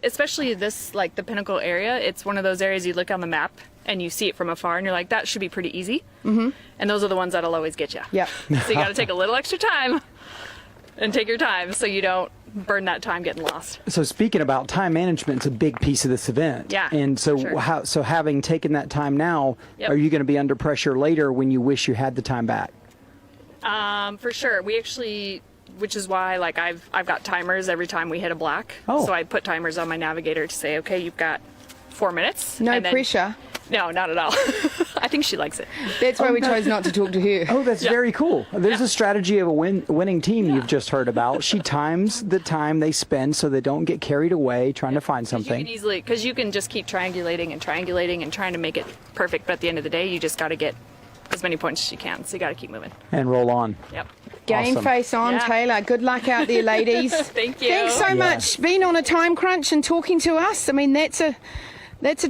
Especially this, like the Pinnacle area, it's one of those areas you look on the map and you see it from afar and you're like, that should be pretty easy. Mm-hmm. And those are the ones that'll always get you. Yeah. So you got to take a little extra time and take your time so you don't burn that time getting lost. So speaking about time management, it's a big piece of this event. Yeah, And so sure. so having taken that time now, Yep. are you going to be under pressure later when you wish you had the time back? For sure. We actually, which is why like I've got timers every time we hit a black. Oh. So I put timers on my navigator to say, okay, you've got 4 minutes. No and then- pressure. No, not at all. I think she likes it. That's why we chose not to talk to her. Oh, that's very cool. There's a strategy of a winning team you've just heard about. She times the time they spend so they don't get carried away trying to find You something. can easily, because you can just keep triangulating and triangulating and trying to make it perfect, but at the end of the day, you just got to get as many points as you can. So you got to keep moving. And roll on. Yep. Game Awesome. face on, Yeah. Taylor. Good luck out there, ladies. Thank you. Thanks so much being on a time crunch and talking to us. I mean, that's a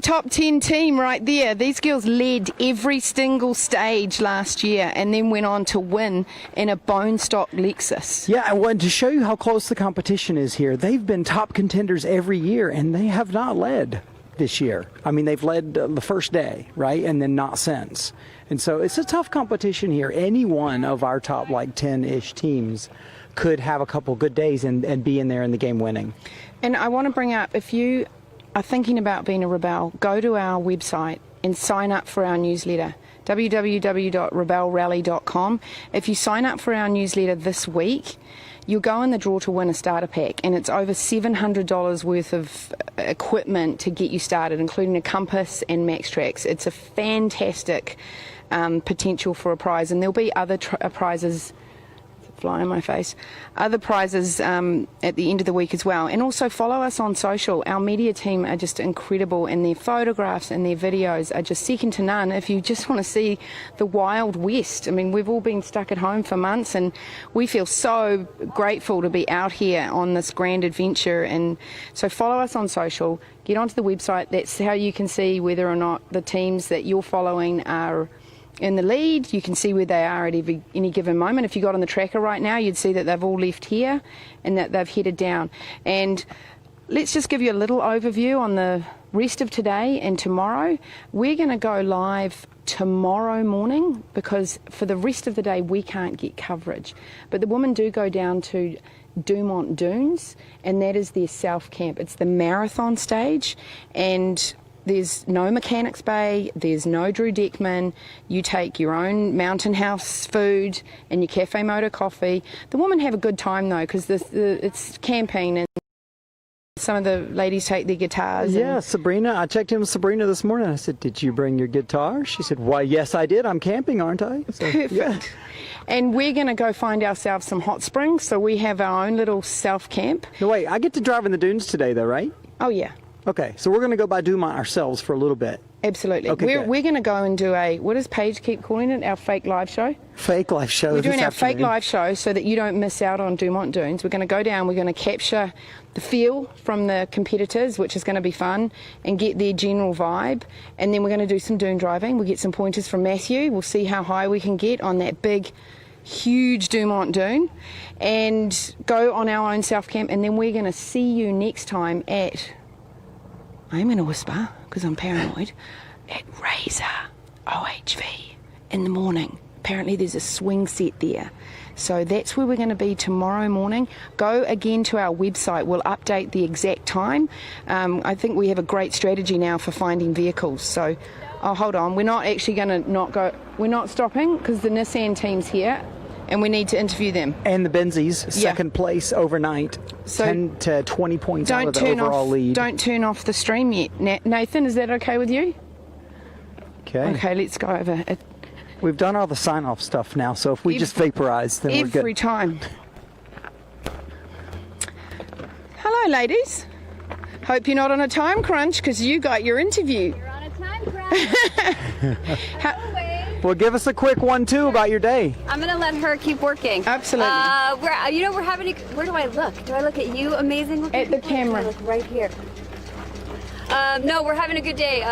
top 10 team right there. These girls led every single stage last year and then went on to win in a bone stock Lexus. Yeah, I wanted to show you how close the competition is here. They've been top contenders every year, and they have not led this year. I mean, they've led the first day, right, and then not since. And so it's a tough competition here. Any one of our top, 10-ish teams could have a couple good days and be in there in the game winning. And I want to bring up, if you are thinking about being a Rebel, go to our website and sign up for our newsletter, www.rebelrally.com. If you sign up for our newsletter this week, you'll go in the draw to win a starter pack, and it's over $700 worth of equipment to get you started, including a compass and max tracks. It's a fantastic potential for a prize, and there'll be other prizes. Fly in my face. Other prizes at the end of the week as well. And also follow us on social. Our media team are just incredible, and their photographs and their videos are just second to none if you just want to see the Wild West. I mean, we've all been stuck at home for months, and we feel so grateful to be out here on this grand adventure. And so follow us on social. Get onto the website. That's how you can see whether or not the teams that you're following are in the lead. You can see where they are at any given moment. If you got on the tracker right now, you'd see that they've all left here and that they've headed down. And let's just give you a little overview on the rest of today and tomorrow. We're going to go live tomorrow morning because for the rest of the day we can't get coverage. But the women do go down to Dumont Dunes, and that is their South Camp. It's the marathon stage, and there's no mechanics bay, there's no Drew Deckman. You take your own Mountain House food and your Cafe Moto coffee. The women have a good time though, because it's camping, and some of the ladies take their guitars. Yeah, Sabrina, I checked in with Sabrina this morning. I said, did you bring your guitar? She said, why, yes, I did. I'm camping, aren't I? So, Perfect. yeah. And we're going to go find ourselves some hot springs, so we have our own little self-camp. No, wait, I get to drive in the dunes today though, right? Oh yeah. Okay, so we're going to go by Dumont ourselves for a little bit. Absolutely. Okay, good. We're going to go and do what does Paige keep calling it? Our fake live show? Fake live show. We're doing this our fake afternoon. live show so that you don't miss out on Dumont Dunes. We're going to go down, we're going to capture the feel from the competitors, which is going to be fun, and get their general vibe. And then we're going to do some dune driving. We'll get some pointers from Matthew. We'll see how high we can get on that big, huge Dumont Dune, and go on our own self camp. And then we're going to see you next time at, I'm going to whisper because I'm paranoid, at Razor OHV in the morning. Apparently there's a swing set there. So that's where we're going to be tomorrow morning. Go again to our website. We'll update the exact time. I think we have a great strategy now for finding vehicles. So, hold on. We're not actually going to not go. We're not stopping because the Nissan team's here and we need to interview them. And the Benzies, second place overnight. So 10 to 20 points out of the overall lead. Don't turn off the stream yet. Nathan, is that okay with you? Okay. Okay, let's go over it. We've done all the sign-off stuff now, so if we just vaporize, then we're good. Every time. Hello, ladies. Hope you're not on a time crunch because you got your interview. You're on a time crunch. Well, give us a quick 1-2 about your day. I'm gonna let her keep working. Absolutely. We're having. Where do I look? Do I look at you? Amazing. Look at the camera. Look right here. No, we're having a good day.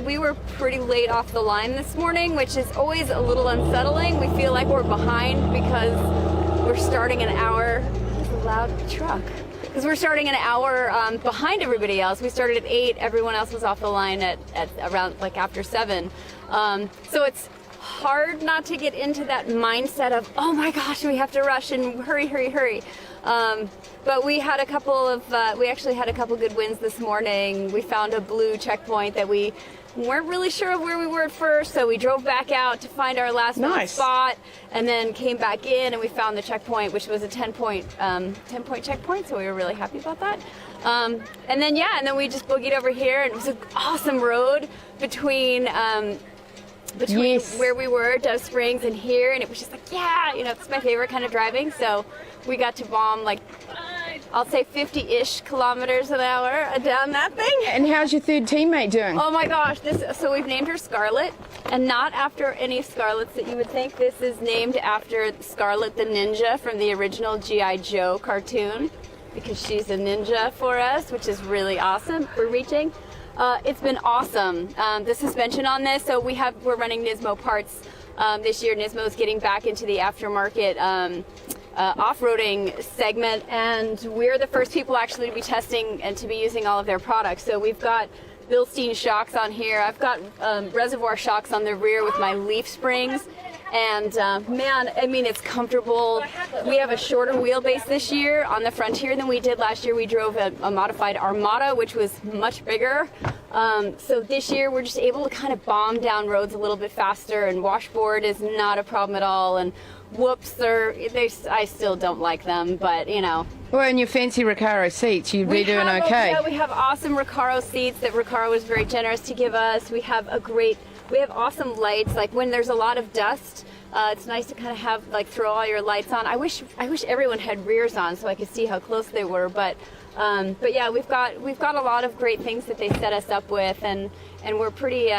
We were pretty late off the line this morning, which is always a little unsettling. We feel like we're behind because we're starting an hour. It's a loud truck. Because we're starting an hour behind everybody else. We started at 8. Everyone else was off the line at around like after 7. So it's hard not to get into that mindset of, oh my gosh, we have to rush and hurry. But we had a couple of, we actually had a couple good wins this morning. We found a blue checkpoint that we weren't really sure of where we were at first, so we drove back out to find our last spot, and then came back in and we found the checkpoint, which was a 10-point checkpoint. So we were really happy about that. And then we just boogied over here, and it was an awesome road between where we were, Dove Springs, and here, and it was just like, it's my favorite kind of driving. So we got to bomb like, I'll say 50-ish kilometers an hour down that thing. And how's your third teammate doing? Oh my gosh, so we've named her Scarlet, and not after any Scarlets that you would think. This is named after Scarlet the Ninja from the original G.I. Joe cartoon, because she's a ninja for us, which is really awesome. We're reaching. It's been awesome. The suspension on this, so we're running Nismo parts this year. Nismo's getting back into the aftermarket off-roading segment, and we're the first people actually to be testing and to be using all of their products. So we've got Bilstein shocks on here. I've got reservoir shocks on the rear with my leaf springs. And man, I mean, it's comfortable. We have a shorter wheelbase this year on the Frontier than we did last year. We drove a modified Armada, which was much bigger. So this year we're just able to kind of bomb down roads a little bit faster, and washboard is not a problem at all. And whoops, I still don't like them, but you know. Well, in your fancy Recaro seats, you'd be doing okay. Yeah, we have awesome Recaro seats that Recaro was very generous to give us. We have awesome lights. Like when there's a lot of dust, it's nice to kind of have throw all your lights on. I wish everyone had rears on so I could see how close they were. But yeah, we've got a lot of great things that they set us up with, and we're pretty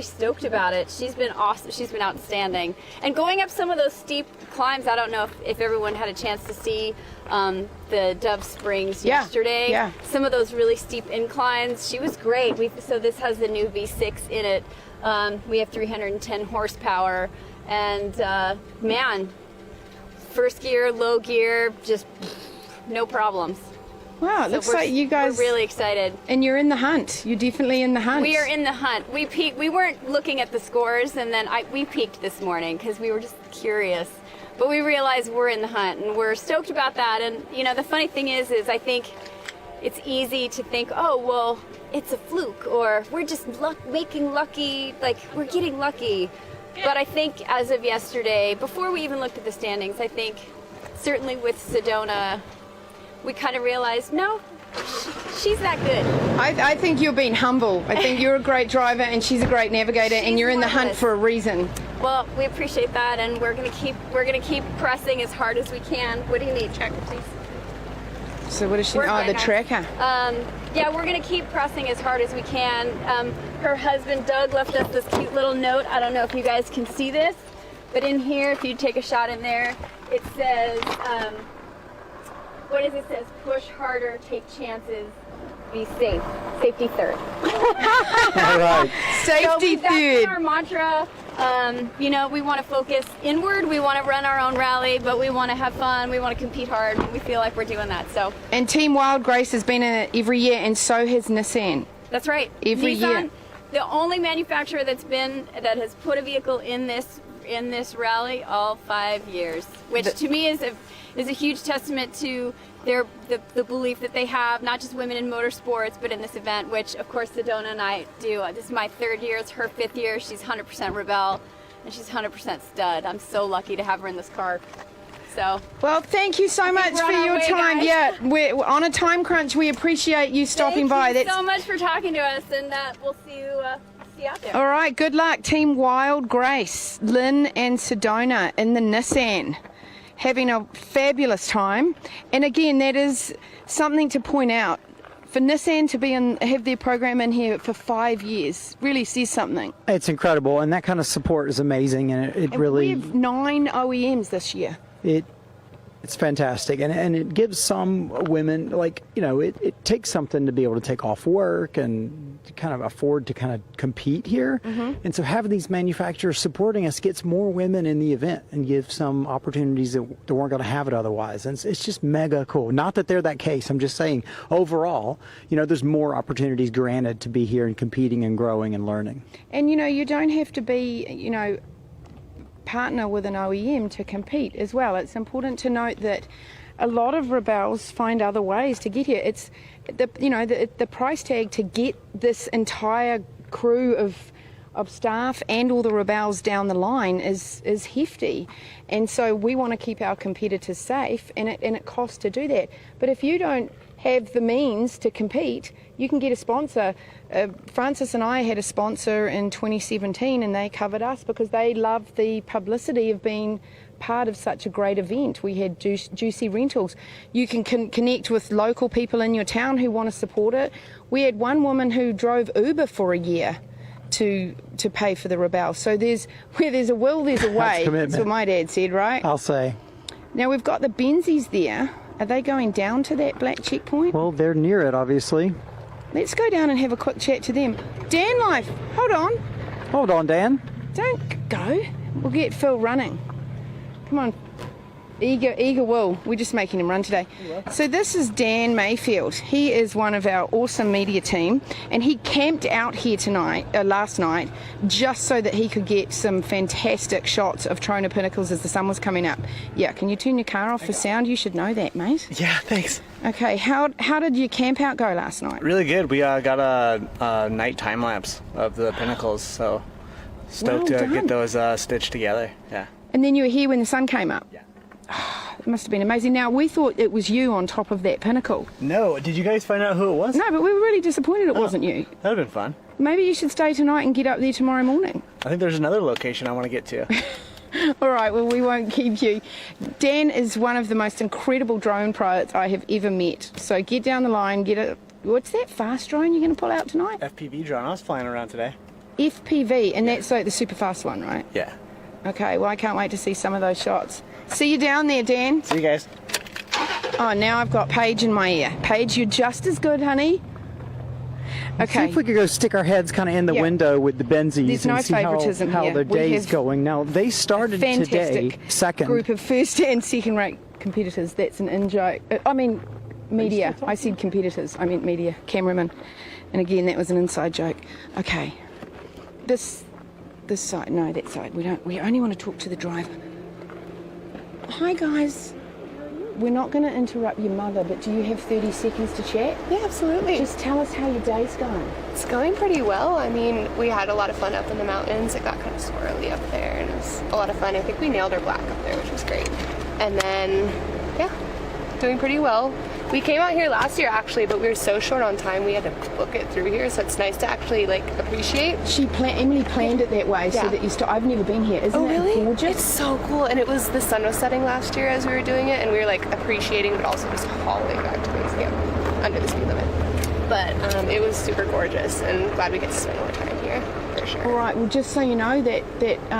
stoked about it. She's been awesome. She's been outstanding. And going up some of those steep climbs, I don't know if everyone had a chance to see the Dove Springs yesterday. Yeah. Some of those really steep inclines. She was great. So this has the new V6 in it. We have 310 horsepower, and man, first gear, low gear, just no problems. Wow, it looks like you guys are really excited. And you're in the hunt. You're definitely in the hunt. We are in the hunt. We peaked. We weren't looking at the scores, and then we peaked this morning because we were just curious. But we realized we're in the hunt, and we're stoked about that. And you know, the funny thing is I think it's easy to think, oh well, it's a fluke, or we're just making lucky, we're getting lucky. But I think as of yesterday, before we even looked at the standings, I think certainly with Sedona, we kind of realized, no, she's that good. I think you're being humble. I think you're a great driver and she's a great navigator, and you're in the hunt for a reason. Well, we appreciate that, and we're gonna keep pressing as hard as we can. What do you need, tracker, please? So what does she? The tracker. Yeah, we're gonna keep pressing as hard as we can. Her husband Doug left us this cute little note. I don't know if you guys can see this, but in here, if you take a shot in there, it says, what is it? It says, push harder, take chances, be safe. Safety third. All right. Safety third. That's our mantra. You know, we want to focus inward. We want to run our own rally, but we want to have fun. We want to compete hard. And we feel like we're doing that. So. And Team Wild Grace has been in it every year, and so has Nissan. That's right. Every Nissan, year. The only manufacturer that has put a vehicle in this in this rally all 5 years, which to me is a huge testament to the belief that they have, not just women in motorsports, but in this event, which of course Sedona and I do. This is my 3rd year, it's her 5th year. She's 100% Rebelle, and she's 100% stud. I'm so lucky to have her in this car. So, well, thank you so much for your time. Guys. Yeah, we're on a time crunch. We appreciate you stopping by. Thank you so much for talking to us, and we'll see you out there. All right, good luck. Team Wild Grace, Lynn and Sedona in the Nissan, having a fabulous time. And again, that is something to point out. For Nissan to have their program in here for 5 years really says something. It's incredible, and that kind of support is amazing, and it really... We have 9 OEMs this year. It's fantastic, and it gives some women, like, you know, it takes something to be able to take off work and to kind of afford to kind of compete here. And so having these manufacturers supporting us gets more women in the event and gives some opportunities that weren't going to have it otherwise. And it's just mega cool. Not that they're that case. I'm just saying overall, you know, there's more opportunities granted to be here and competing and growing and learning. And, you know, you don't have to be, you know, partner with an OEM to compete as well. It's important to note that a lot of Rebels find other ways to get here. It's the price tag to get this entire crew of staff and all the Rebels down the line is hefty, and so we want to keep our competitors safe, and it costs to do that. But if you don't have the means to compete, you can get a sponsor. Francis and I had a sponsor in 2017, and they covered us because they loved the publicity of being part of such a great event. We had Juicy Rentals. You can connect with local people in your town who want to support it. We had one woman who drove Uber for a year to pay for the Rebel. So where there's a will, there's a way. That's what my dad said, right? I'll say. Now we've got the Benzies there. Are they going down to that black checkpoint? Well, they're near it, obviously. Let's go down and have a quick chat to them. Dan Life, hold on. Hold on, Dan. Don't go. We'll get Phil running. Come on. Eager will. We're just making him run today. So this is Dan Mayfield. He is one of our awesome media team, and he camped out here last night, just so that he could get some fantastic shots of Trona Pinnacles as the sun was coming up. Yeah, can you turn your car off for sound? You should know that, mate. Yeah, thanks. Okay, how did your camp out go last night? Really good. We got a night time lapse of the pinnacles, so stoked to get those stitched together. Yeah. And then you were here when the sun came up? Yeah. It must have been amazing. Now, we thought it was you on top of that pinnacle. No, did you guys find out who it was? No, but we were really disappointed it wasn't you. That would have been fun. Maybe you should stay tonight and get up there tomorrow morning. I think there's another location I want to get to. All right, well, we won't keep you. Dan is one of the most incredible drone pilots I have ever met. So get down the line, what's that fast drone you're going to pull out tonight? FPV drone. I was flying around today. FPV, and that's like the super fast one, right? Yeah. Okay, well, I can't wait to see some of those shots. See you down there, Dan. See you guys. Oh, now I've got Paige in my ear. Paige, you're just as good, honey. Okay. See if we could go stick our heads kind of in the window with the Benzies. There's no and see favoritism how here. their day's going. Now, they started today second. Group of first and second rate competitors. That's an in-joke. I mean, media. I said competitors. I meant media. Cameraman. And again, that was an inside joke. Okay. This side. No, that side. We only want to talk to the driver. Hi, guys. We're not going to interrupt your mother, but do you have 30 seconds to chat? Yeah, absolutely. Just tell us how your day's going. It's going pretty well. I mean, we had a lot of fun up in the mountains. It got kind of swirly up there, and it was a lot of fun. I think we nailed our black up there, which was great. And then, yeah, doing pretty well. We came out here last year, actually, but we were so short on time, we had to book it through here, so it's nice to actually, appreciate. Emily planned it that way so that you I've never been here. Isn't it gorgeous? It's so cool, and the sun was setting last year as we were doing it, and we were, appreciating, but also just hauling back to base camp under the speed limit. But it was super gorgeous, and glad we get to spend more time here, for sure. All right, well, just so you know that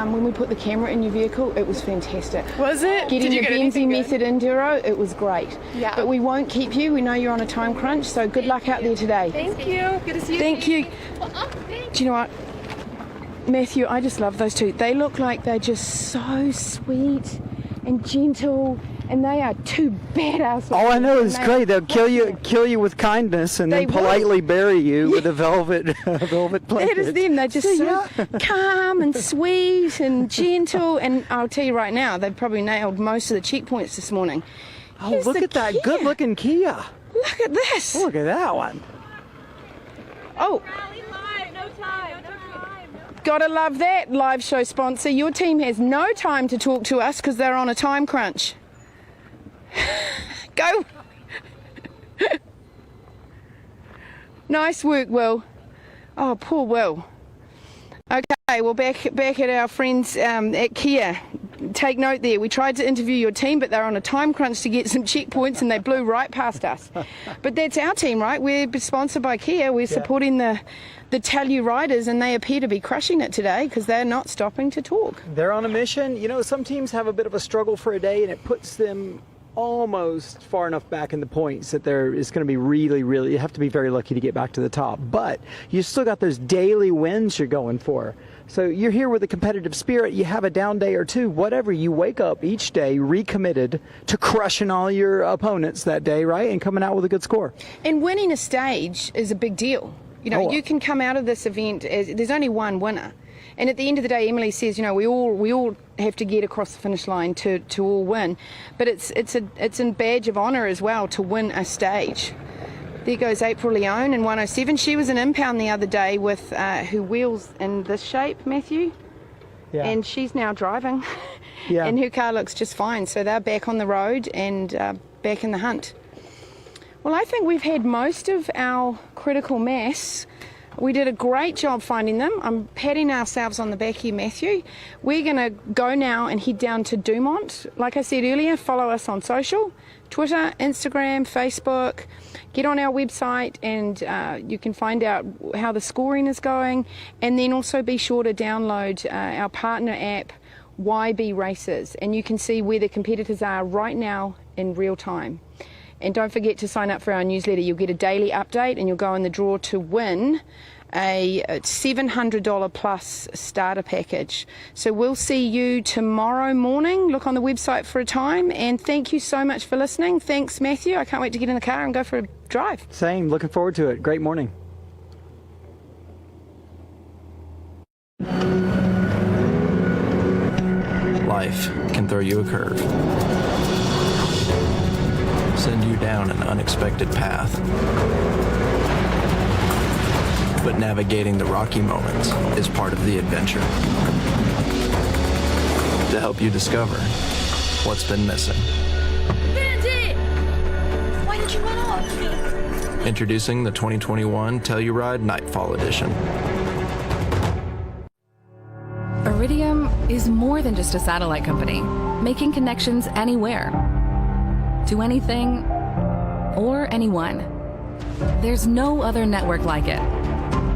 when we put the camera in your vehicle, it was fantastic. Was it? Getting the Benzie method enduro, it was great. Yeah. But we won't keep you. We know you're on a time crunch, so good luck out there today. Thank you. Good to see you. Thank you. Do you know what? Matthew, I just love those two. They look like they're just so sweet and gentle, and they are two badass. All I know is And great. They'll kill you with kindness, and They then will. politely bury you with a velvet blanket. That is them. They're just so calm and sweet and gentle. And I'll tell you right now, they've probably nailed most of the checkpoints this morning. Oh, Here's look the at that Kia. good-looking Kia. Look at this. Look at that one. Oh. Gotta love that, live show sponsor. Your team has no time to talk to us because they're on a time crunch. Go. Nice work, Will. Oh, poor Will. Okay, well, back at our friends at Kia. Take note there. We tried to interview your team, but they're on a time crunch to get some checkpoints, and they blew right past us. But that's our team, right? We're sponsored by Kia. We're supporting the Telluride riders, and they appear to be crushing it today because they're not stopping to talk. They're on a mission. You know, some teams have a bit of a struggle for a day, and it puts them almost far enough back in the points that it's going to be really, you have to be very lucky to get back to the top. But you still got those daily wins you're going for. So you're here with a competitive spirit. You have a down day or two, whatever. You wake up each day recommitted to crushing all your opponents that day, right? And coming out with a good score. And winning a stage is a big deal. You know, you can come out of this event as there's only one winner. And at the end of the day, Emily says, you know, we all have to get across the finish line to all win. But it's a badge of honour as well to win a stage. There goes April Leone in 107. She was an impound the other day with her wheels in this shape, Matthew. Yeah. And she's now driving. Yeah. And her car looks just fine. So they're back on the road and back in the hunt. Well, I think we've had most of our critical mass. We did a great job finding them. I'm patting ourselves on the back here, Matthew. We're going to go now and head down to Dumont. Like I said earlier, follow us on social, Twitter, Instagram, Facebook. Get on our website and you can find out how the scoring is going. And then also be sure to download our partner app, YB Races. And you can see where the competitors are right now in real time. And don't forget to sign up for our newsletter. You'll get a daily update and you'll go in the draw to win a $700 plus starter package. So we'll see you tomorrow morning. Look on the website for a time. And thank you so much for listening. Thanks, Matthew. I can't wait to get in the car and go for a drive. Same. Looking forward to it. Great morning. Life can throw you a curve. Send you down an unexpected path. But navigating the rocky moments is part of the adventure. To help you discover what's been missing. Bandit! Why did you run off? Introducing the 2021 Telluride Nightfall Edition. Iridium is more than just a satellite company, making connections anywhere, to anything or anyone. There's no other network like it.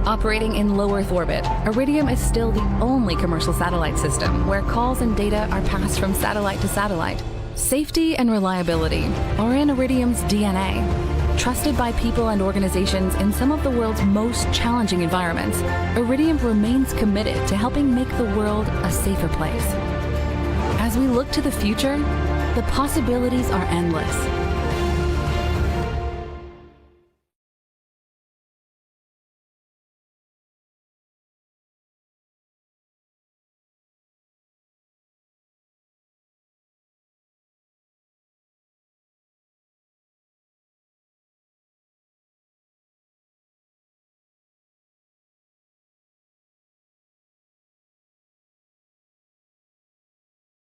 Operating in low Earth orbit, Iridium is still the only commercial satellite system where calls and data are passed from satellite to satellite. Safety and reliability are in Iridium's DNA. Trusted by people and organizations in some of the world's most challenging environments, Iridium remains committed to helping make the world a safer place. As we look to the future, the possibilities are endless.